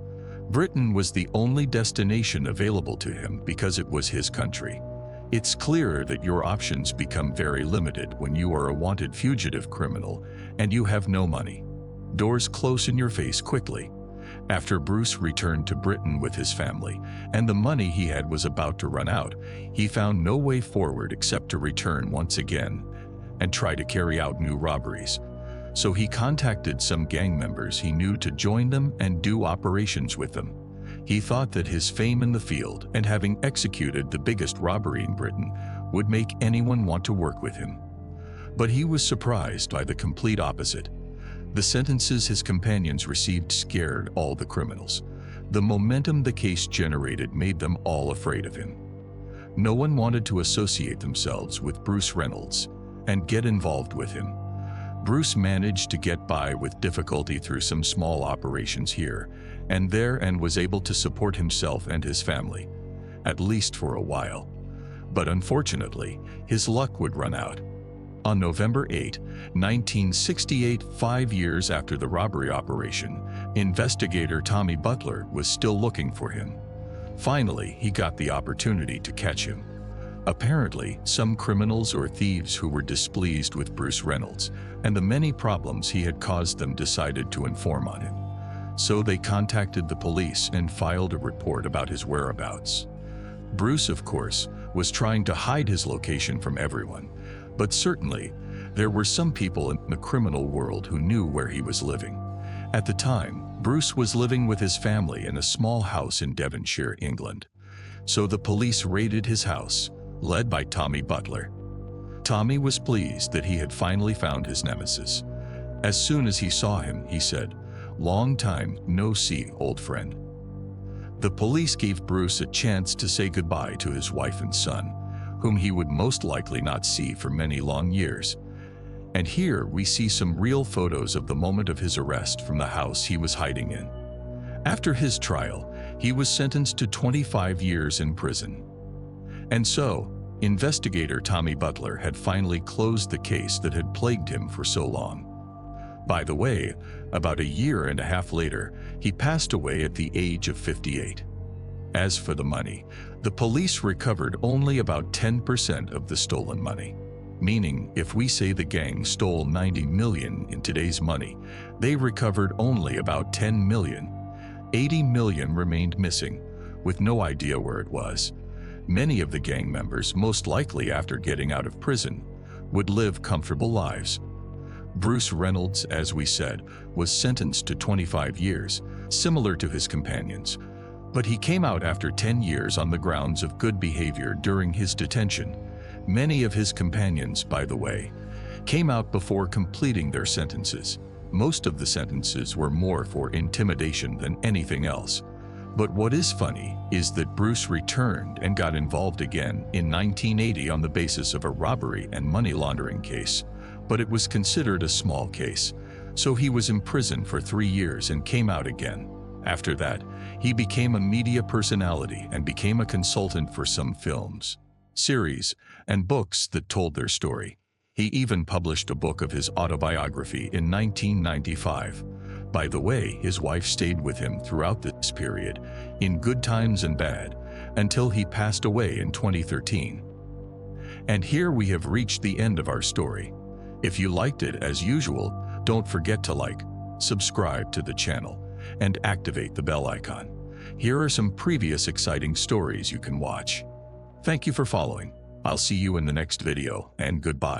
Britain was the only destination available to him because it was his country. It's clear that your options become very limited when you are a wanted fugitive criminal and you have no money. Doors close in your face quickly. After Bruce returned to Britain with his family, and the money he had was about to run out, he found no way forward except to return once again and try to carry out new robberies. So he contacted some gang members he knew to join them and do operations with them. He thought that his fame in the field and having executed the biggest robbery in Britain would make anyone want to work with him. But he was surprised by the complete opposite. The sentences his companions received scared all the criminals. The momentum the case generated made them all afraid of him. No one wanted to associate themselves with Bruce Reynolds and get involved with him. Bruce managed to get by with difficulty through some small operations here and there and was able to support himself and his family, at least for a while. But unfortunately, his luck would run out. On November 8, 1968, 5 years after the robbery operation, investigator Tommy Butler was still looking for him. Finally, he got the opportunity to catch him. Apparently, some criminals or thieves who were displeased with Bruce Reynolds and the many problems he had caused them decided to inform on him. So they contacted the police and filed a report about his whereabouts. Bruce, of course, was trying to hide his location from everyone, but certainly, there were some people in the criminal world who knew where he was living. At the time, Bruce was living with his family in a small house in Devonshire, England. So the police raided his house, led by Tommy Butler. Tommy was pleased that he had finally found his nemesis. As soon as he saw him, he said, "Long time no see, old friend." The police gave Bruce a chance to say goodbye to his wife and son, whom he would most likely not see for many long years. And here we see some real photos of the moment of his arrest from the house he was hiding in. After his trial, he was sentenced to 25 years in prison. And so, investigator Tommy Butler had finally closed the case that had plagued him for so long. By the way, about a year and a half later, he passed away at the age of 58. As for the money, the police recovered only about 10% of the stolen money. Meaning, if we say the gang stole 90 million in today's money, they recovered only about 10 million. 80 million remained missing, with no idea where it was. Many of the gang members, most likely after getting out of prison, would live comfortable lives. Bruce Reynolds, as we said, was sentenced to 25 years, similar to his companions. But he came out after 10 years on the grounds of good behavior during his detention. Many of his companions, by the way, came out before completing their sentences. Most of the sentences were more for intimidation than anything else. But what is funny is that Bruce returned and got involved again in 1980 on the basis of a robbery and money laundering case. But it was considered a small case, so he was imprisoned for 3 years and came out again. After that, he became a media personality and became a consultant for some films, series, and books that told their story. He even published a book of his autobiography in 1995. By the way, his wife stayed with him throughout this period, in good times and bad, until he passed away in 2013. And here we have reached the end of our story. If you liked it, as usual, don't forget to like, subscribe to the channel, and activate the bell icon. Here are some previous exciting stories you can watch. Thank you for following. I'll see you in the next video, and goodbye.